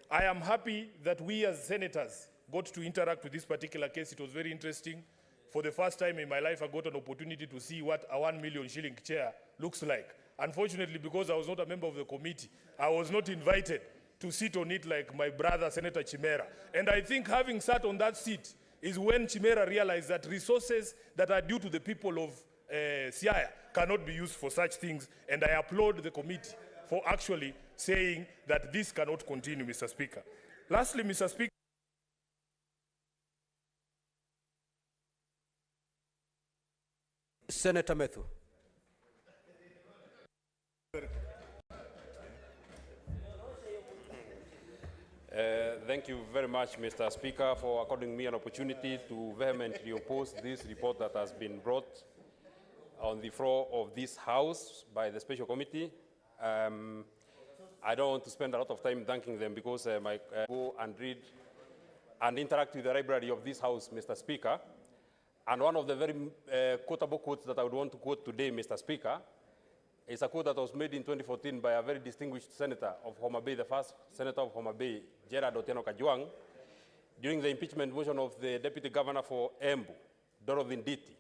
I am happy that we as senators got to interact with this particular case. It was very interesting. For the first time in my life, I got an opportunity to see what a 1 million shilling chair looks like. Unfortunately, because I was not a member of the committee, I was not invited to sit on it like my brother, Senator Chimera. And I think having sat on that seat is when Chimera realized that resources that are due to the people of Siaya cannot be used for such things. And I applaud the committee for actually saying that this cannot continue, Mr. Speaker. Lastly, Mr. Speaker, Senator Methu. Thank you very much, Mr. Speaker, for according me an opportunity to vehemently oppose this report that has been brought on the floor of this House by the Special Committee. I don't want to spend a lot of time thanking them because I go and read and interact with the library of this House, Mr. Speaker. And one of the very quotable quotes that I would want to quote today, Mr. Speaker, is a quote that was made in 2014 by a very distinguished senator of Homa Bay, the first senator of Homa Bay, Gerard Otieno Kajwang, during the impeachment motion of the deputy governor for Embu, Dorothy Nditi.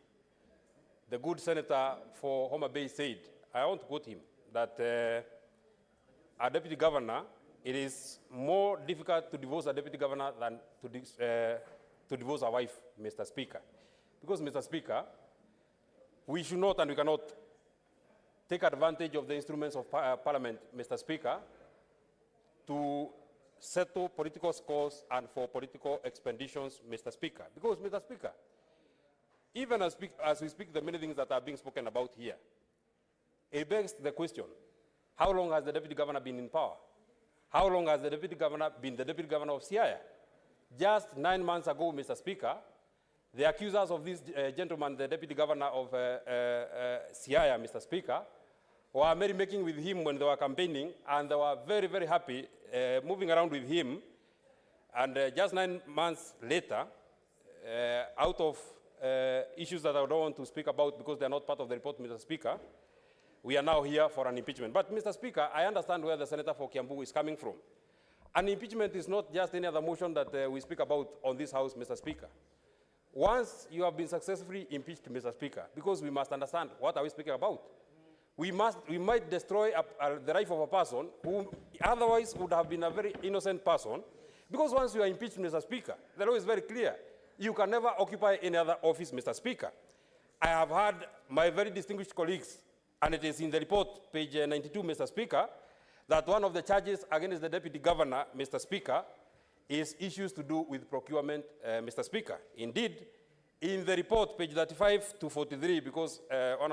The good senator for Homa Bay said, I want to quote him, that a deputy governor, it is more difficult to divorce a deputy governor than to divorce a wife, Mr. Speaker. Because, Mr. Speaker, we should not and we cannot take advantage of the instruments of Parliament, Mr. Speaker, to settle political scores and for political expeditions, Mr. Speaker. Because, Mr. Speaker, even as we speak the many things that are being spoken about here, it begs the question, how long has the deputy governor been in power? How long has the deputy governor been the deputy governor of Siaya? Just 9 months ago, Mr. Speaker, the accusers of this gentleman, the deputy governor of Siaya, Mr. Speaker, were merrymaking with him when they were campaigning, and they were very, very happy moving around with him. And just 9 months later, out of issues that I don't want to speak about because they are not part of the report, Mr. Speaker, we are now here for an impeachment. But, Mr. Speaker, I understand where the senator for Kiambu is coming from. An impeachment is not just any other motion that we speak about on this House, Mr. Speaker. Once you have been successfully impeached, Mr. Speaker, because we must understand what are we speaking about. We might destroy the life of a person who otherwise would have been a very innocent person, because once you are impeached, Mr. Speaker, the law is very clear. You can never occupy any other office, Mr. Speaker. I have heard my very distinguished colleagues, and it is in the report, page 92, Mr. Speaker, that one of the charges against the deputy governor, Mr. Speaker, is issues to do with procurement, Mr. Speaker. Indeed, in the report, page 35 to 43, because one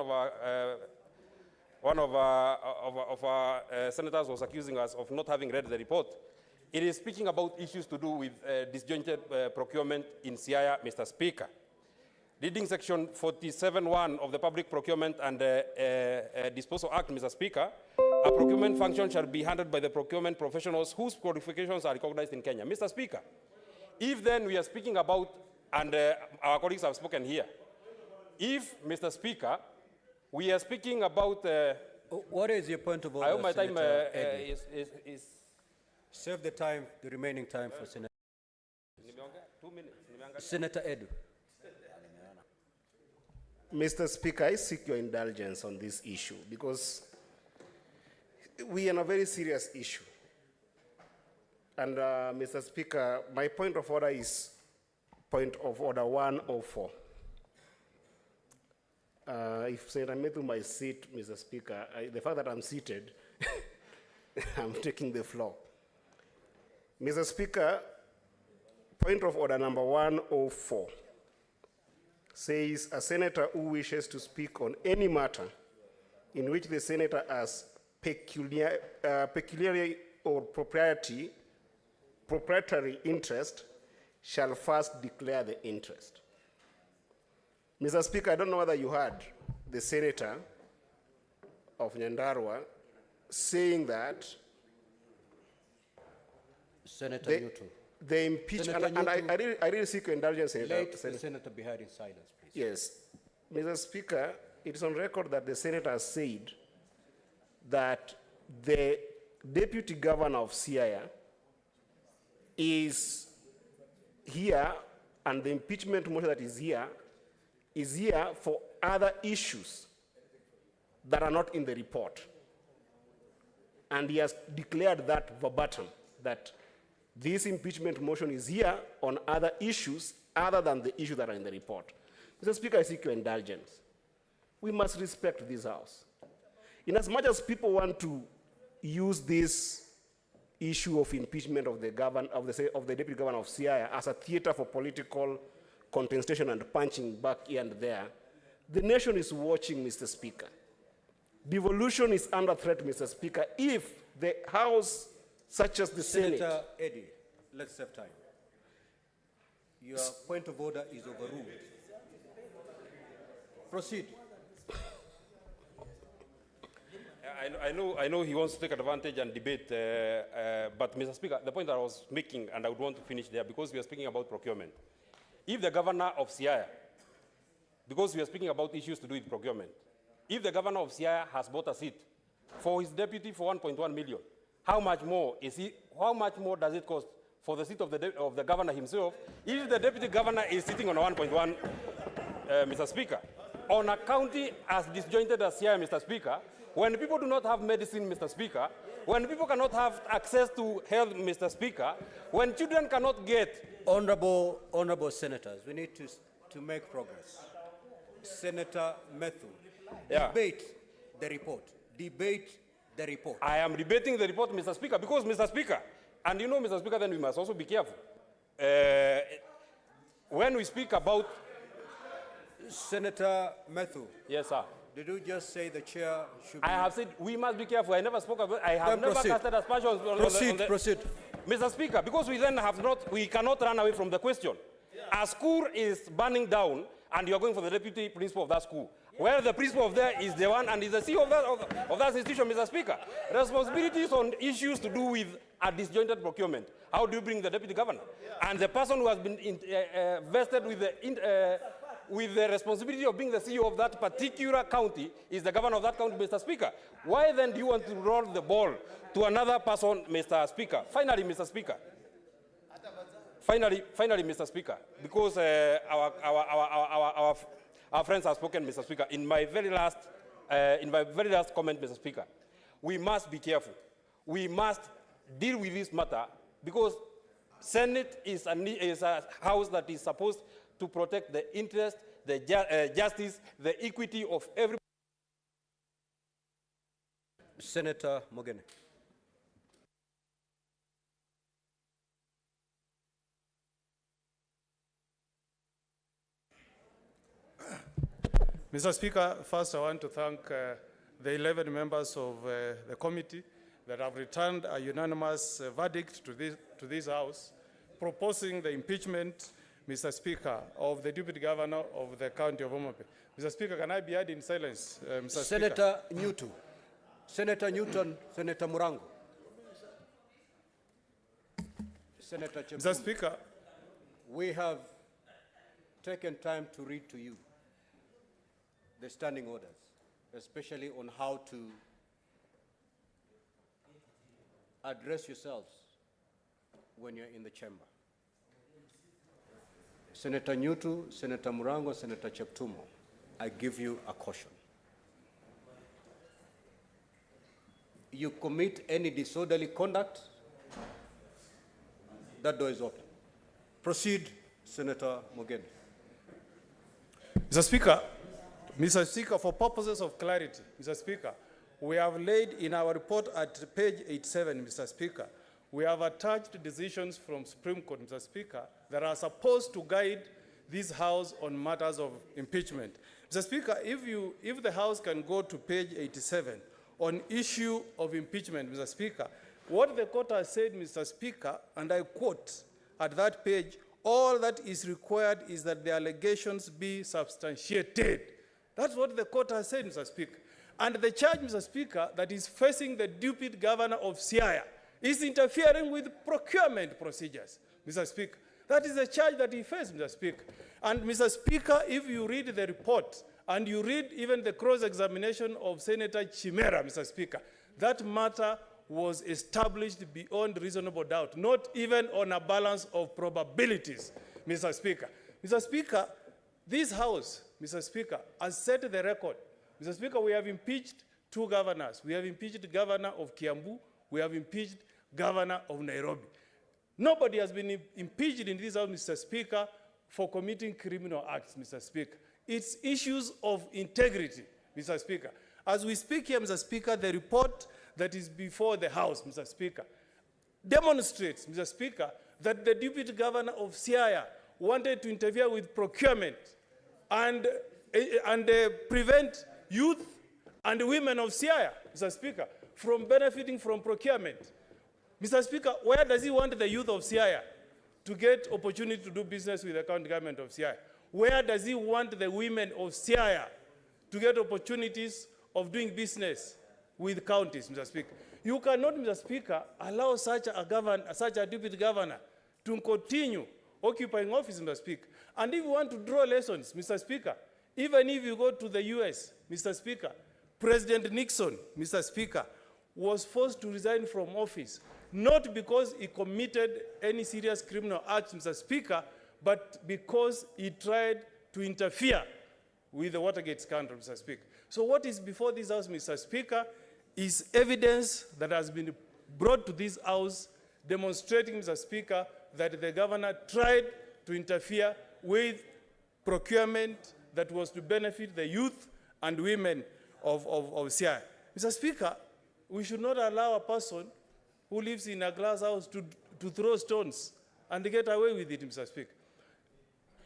of our senators was accusing us of not having read the report, it is speaking about issues to do with disjointed procurement in Siaya, Mr. Speaker. Reading section 47.1 of the Public Procurement and Disposal Act, Mr. Speaker, a procurement function shall be handled by the procurement professionals whose qualifications are recognized in Kenya. Mr. Speaker, if then we are speaking about, and our colleagues have spoken here, if, Mr. Speaker, we are speaking about... what is your point of order, I hope my time is... Serve the time, the remaining time for Senator. 2 minutes. Senator Edu. Mr. Speaker, I seek your indulgence on this issue because we are in a very serious issue. And Mr. Speaker, my point of order is point of order 104. If Senator Methu might sit, Mr. Speaker, the fact that I'm seated, I'm taking the floor. Mr. Speaker, point of order number 104 says a senator who wishes to speak on any matter in which the senator has peculiarity or proprietary interest shall first declare the interest. Mr. Speaker, I don't know whether you heard the senator of Nyandarua saying that Senator Newton. The impeachment, and I really seek your indulgence, Senator. Let the senator be heard in silence, please. Yes. Mr. Speaker, it is on record that the senator said that the deputy governor of Siaya is here, and the impeachment motion that is here for other issues that are not in the report. And he has declared that verbatim, that this impeachment motion is here on other issues other than the issues that are in the report. Mr. Speaker, I seek your indulgence. We must respect this House. In as much as people want to use this issue of impeachment of the deputy governor of Siaya as a theater for political contestation and punching back here and there, the nation is watching, Mr. Speaker. Devolution is under threat, Mr. Speaker, if the House, such as the Senate... Senator Eddie, let's save time. Your point of order is overruled. Proceed. I know he wants to take advantage and debate, but Mr. Speaker, the point that I was making, and I would want to finish there, because we are speaking about procurement. If the governor of Siaya, because we are speaking about issues to do with procurement, if the governor of Siaya has bought a seat for his deputy for 1.1 million, how much more does it cost for the seat of the governor himself if the deputy governor is sitting on a 1.1, Mr. Speaker? On a county as disjointed as Siaya, Mr. Speaker, when people do not have medicine, Mr. Speaker, when people cannot have access to health, Mr. Speaker, when children cannot get... Honorable senators, we need to make progress. Senator Methu, debate the report. Debate the report. I am debating the report, Mr. Speaker, because, Mr. Speaker, and you know, Mr. Speaker, then we must also be careful. When we speak about... Senator Methu. Yes, sir. Did you just say the chair should be... I have said we must be careful. I never spoke about... I have never casted aspersions on the... Proceed. Mr. Speaker, because we cannot run away from the question. A school is burning down, and you are going for the deputy principal of that school. Where the principal of there is the one and is the CEO of that institution, Mr. Speaker. Responsibilities on issues to do with a disjointed procurement. How do you bring the deputy governor? And the person who has been vested with the responsibility of being the CEO of that particular county is the governor of that county, Mr. Speaker. Why then do you want to roll the ball to another person, Mr. Speaker? Finally, Mr. Speaker. Finally, Mr. Speaker, because our friends have spoken, Mr. Speaker. In my very last comment, Mr. Speaker, we must be careful. We must deal with this matter because Senate is a house that is supposed to protect the interest, the justice, the equity of every. Senator Mogene. Mr. Speaker, first I want to thank the 11 members of the committee that have returned a unanimous verdict to this House, proposing the impeachment, Mr. Speaker, of the Deputy Governor of the County of Homa Bay. Mr. Speaker, can I be heard in silence, Mr. Senator Newton. Senator Newton, Senator Murango. Senator Cheptum. Mr. Speaker. We have taken time to read to you the standing orders, especially on how to address yourselves when you're in the chamber. Senator Newtu, Senator Murango, Senator Cheptumo, I give you a caution. You commit any disorderly conduct, that door is open. Proceed, Senator Mogene. Mr. Speaker, for purposes of clarity, Mr. Speaker, we have laid in our report at page 87, Mr. Speaker, we have attached decisions from Supreme Court, Mr. Speaker, that are supposed to guide this House on matters of impeachment. Mr. Speaker, if the House can go to page 87 on issue of impeachment, Mr. Speaker, what the court has said, Mr. Speaker, and I quote at that page, all that is required is that the allegations be substantiated. That's what the court has said, Mr. Speaker. And the charge, Mr. Speaker, that is facing the deputy governor of Siaya is interfering with procurement procedures, Mr. Speaker. That is the charge that he faced, Mr. Speaker. And, Mr. Speaker, if you read the report and you read even the cross-examination of Senator Chimera, Mr. Speaker, that matter was established beyond reasonable doubt, not even on a balance of probabilities, Mr. Speaker. Mr. Speaker, this House, Mr. Speaker, has set the record. Mr. Speaker, we have impeached 2 governors. We have impeached the governor of Kiambu. We have impeached governor of Nairobi. Nobody has been impeached in this House, Mr. Speaker, for committing criminal acts, Mr. Speaker. It's issues of integrity, Mr. Speaker. As we speak here, Mr. Speaker, the report that is before the House, Mr. Speaker, demonstrates, Mr. Speaker, that the deputy governor of Siaya wanted to interfere with procurement and prevent youth and women of Siaya, Mr. Speaker, from benefiting from procurement. Mr. Speaker, where does he want the youth of Siaya to get opportunity to do business with the county government of Siaya? Where does he want the women of Siaya to get opportunities of doing business with counties, Mr. Speaker. You cannot, Mr. Speaker, allow such a deputy governor to continue occupying office, Mr. Speaker. And if you want to draw lessons, Mr. Speaker, even if you go to the US, Mr. Speaker, President Nixon, Mr. Speaker, was forced to resign from office, not because he committed any serious criminal acts, Mr. Speaker, but because he tried to interfere with the Watergate scandal, Mr. Speaker. So what is before this House, Mr. Speaker, is evidence that has been brought to this House demonstrating, Mr. Speaker, that the governor tried to interfere with procurement that was to benefit the youth and women of Siaya. Mr. Speaker, we should not allow a person who lives in a glass house to throw stones and get away with it, Mr. Speaker.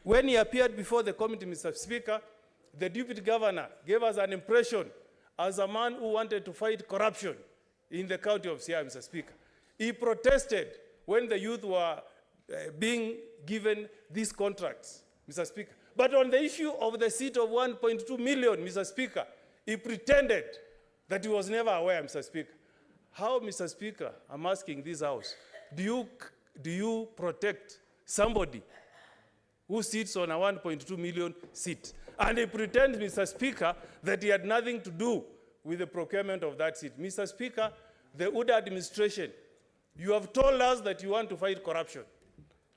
When he appeared before the committee, Mr. Speaker, the deputy governor gave us an impression as a man who wanted to fight corruption in the county of Siaya, Mr. Speaker. He protested when the youth were being given these contracts, Mr. Speaker. But on the issue of the seat of 1.2 million, Mr. Speaker, he pretended that he was never aware, Mr. Speaker. How, Mr. Speaker, I'm asking this House, do you protect somebody who sits on a 1.2 million seat? And he pretends, Mr. Speaker, that he had nothing to do with the procurement of that seat. Mr. Speaker, the UDA administration, you have told us that you want to fight corruption.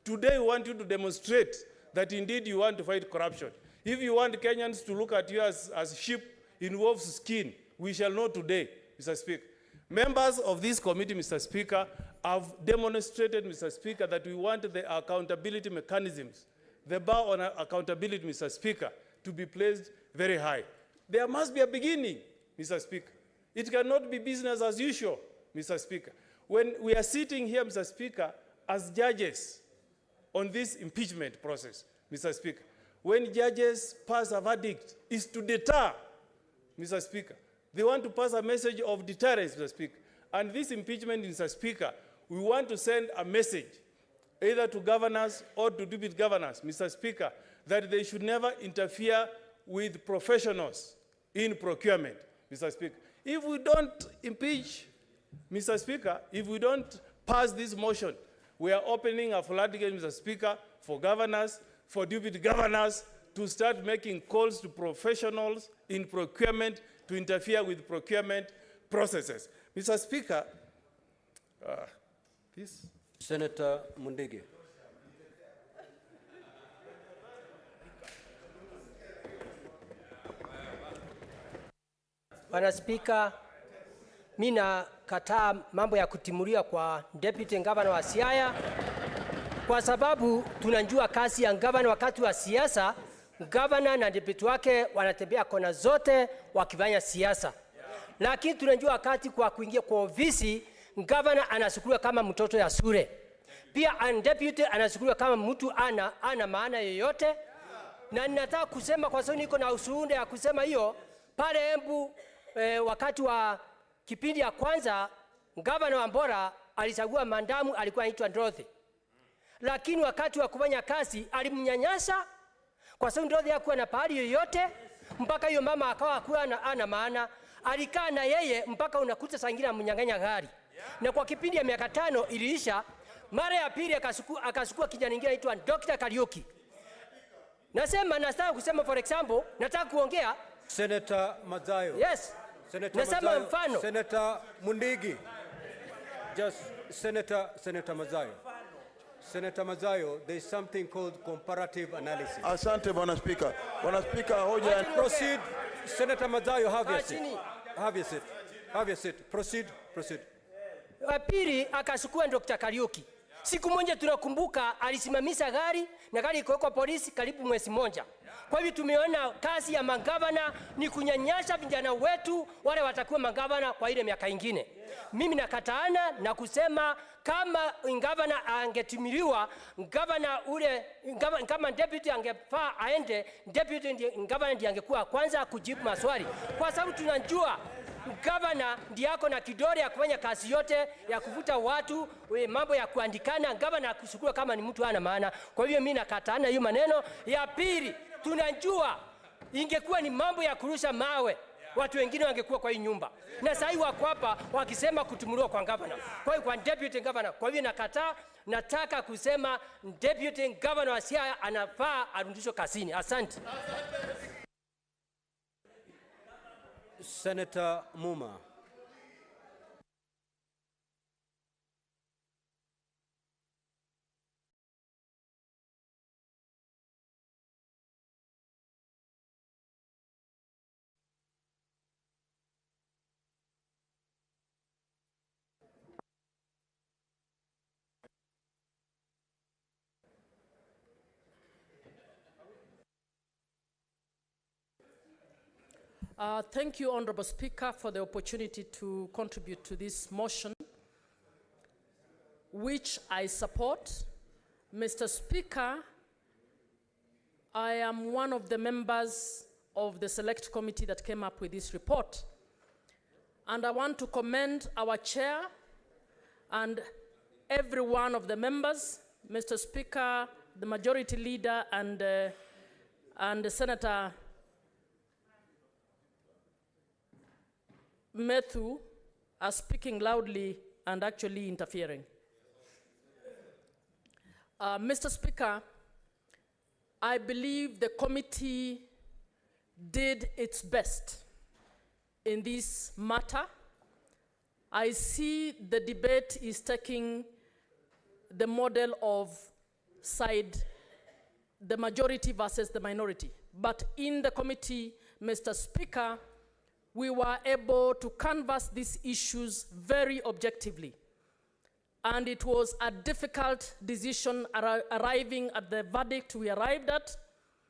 Today, we want you to demonstrate that indeed you want to fight corruption. If you want Kenyans to look at you as sheep in wolf's skin, we shall know today, Mr. Speaker. Members of this committee, Mr. Speaker, have demonstrated, Mr. Speaker, that we want the accountability mechanisms, the bar on accountability, Mr. Speaker, to be placed very high. There must be a beginning, Mr. Speaker. It cannot be business as usual, Mr. Speaker. When we are sitting here, Mr. Speaker, as judges on this impeachment process, Mr. Speaker, when judges pass a verdict, is to deter, Mr. Speaker. They want to pass a message of deterrence, Mr. Speaker. And this impeachment, Mr. Speaker, we want to send a message either to governors or to deputy governors, Mr. Speaker, that they should never interfere with professionals in procurement, Mr. Speaker. If we don't impeach, Mr. Speaker, if we don't pass this motion, we are opening a floodgate, Mr. Speaker, for governors, for deputy governors to start making calls to professionals in procurement to interfere with procurement processes. Mr. Speaker, this. Senator Mundege. Bwana Spika, mimi nakataa mambo ya kutimuliwa kwa deputy governor wa Siaya kwa sababu tunajua kazi ya governor wakati wa siasa. Governor na deputy wake wanatembea kona zote wakifanya siasa. Lakini tunajua wakati kwa kuingia kwa ofisi, governor anachukuliwa kama mtoto ya shule. Pia deputy anachukuliwa kama mtu ana maana yoyote. Na ninataka kusema kwa sababu niko na ushuhuda ya kusema hiyo, pale Embu wakati wa kipindi ya kwanza, governor wa Mbora alichagua mandamu alikuwa anaitwa Dorothy. Lakini wakati wa kufanya kazi alimnyanyasa kwa sababu Dorothy hakuwa na pahali yoyote, mpaka hiyo mama akawa hakuwa ana maana. Alikaa na yeye mpaka unakuta sangira mnyang'anya gari. Na kwa kipindi ya miaka 5 iliisha, mara ya pili akachukua kijana mwingine anaitwa Dr. Kariuki. Nataka kusema for example, nataka kuongea Senator Mazayo. Yes. Senator Nasema mfano. Senator Mundigi. Just Senator Mazayo. Senator Mazayo, there is something called comparative analysis. Asante Bwana Speaker. Bwana Speaker, hoja. Proceed. Senator Mazayo, have your seat. Have your seat. Have your seat. Proceed. Wa pili akachukua Dr. Kariuki. Siku moja tunakumbuka alisimamisha gari na gari iko polisi karibu mwezi mmoja. Kwa hivyo tumeona kazi ya magavana ni kunyanyasha vijana wetu wale watakuwa magavana kwa ile miaka ingine. Mimi nakataana na kusema kama gavana angetimiliwa, gavana kama deputy angefaa aende, deputy gavana ndiye angekuwa kwanza kujibu maswali. Kwa sababu tunajua gavana ndiye ako na kidole ya kufanya kazi yote ya kuvuta watu, mambo ya kuandikana, gavana kushukuru kama ni mtu ana maana. Kwa hivyo mimi nakataana hiyo maneno. Ya pili, tunajua ingekuwa ni mambo ya kurusha mawe. watu wengine wangekuwa kwa hii nyumba, na sasa hivi wako hapa wakisema kutumuliwa kwa governor, kwa hiyo kwa deputy governor. Kwa hiyo nakataa, nataka kusema deputy governor wa Siaya anafaa arudishwe kazini. Asante. Senator Muma. Thank you, Honorable Speaker, for the opportunity to contribute to this motion, which I support. Mr. Speaker, I am one of the members of the select committee that came up with this report. And I want to commend our chair and every one of the members, Mr. Speaker, the majority leader, and Senator Methu are speaking loudly and actually interfering. Mr. Speaker, I believe the committee did its best in this matter. I see the debate is taking the model of the majority versus the minority. But in the committee, Mr. Speaker, we were able to canvass these issues very objectively. And it was a difficult decision arriving at the verdict we arrived at,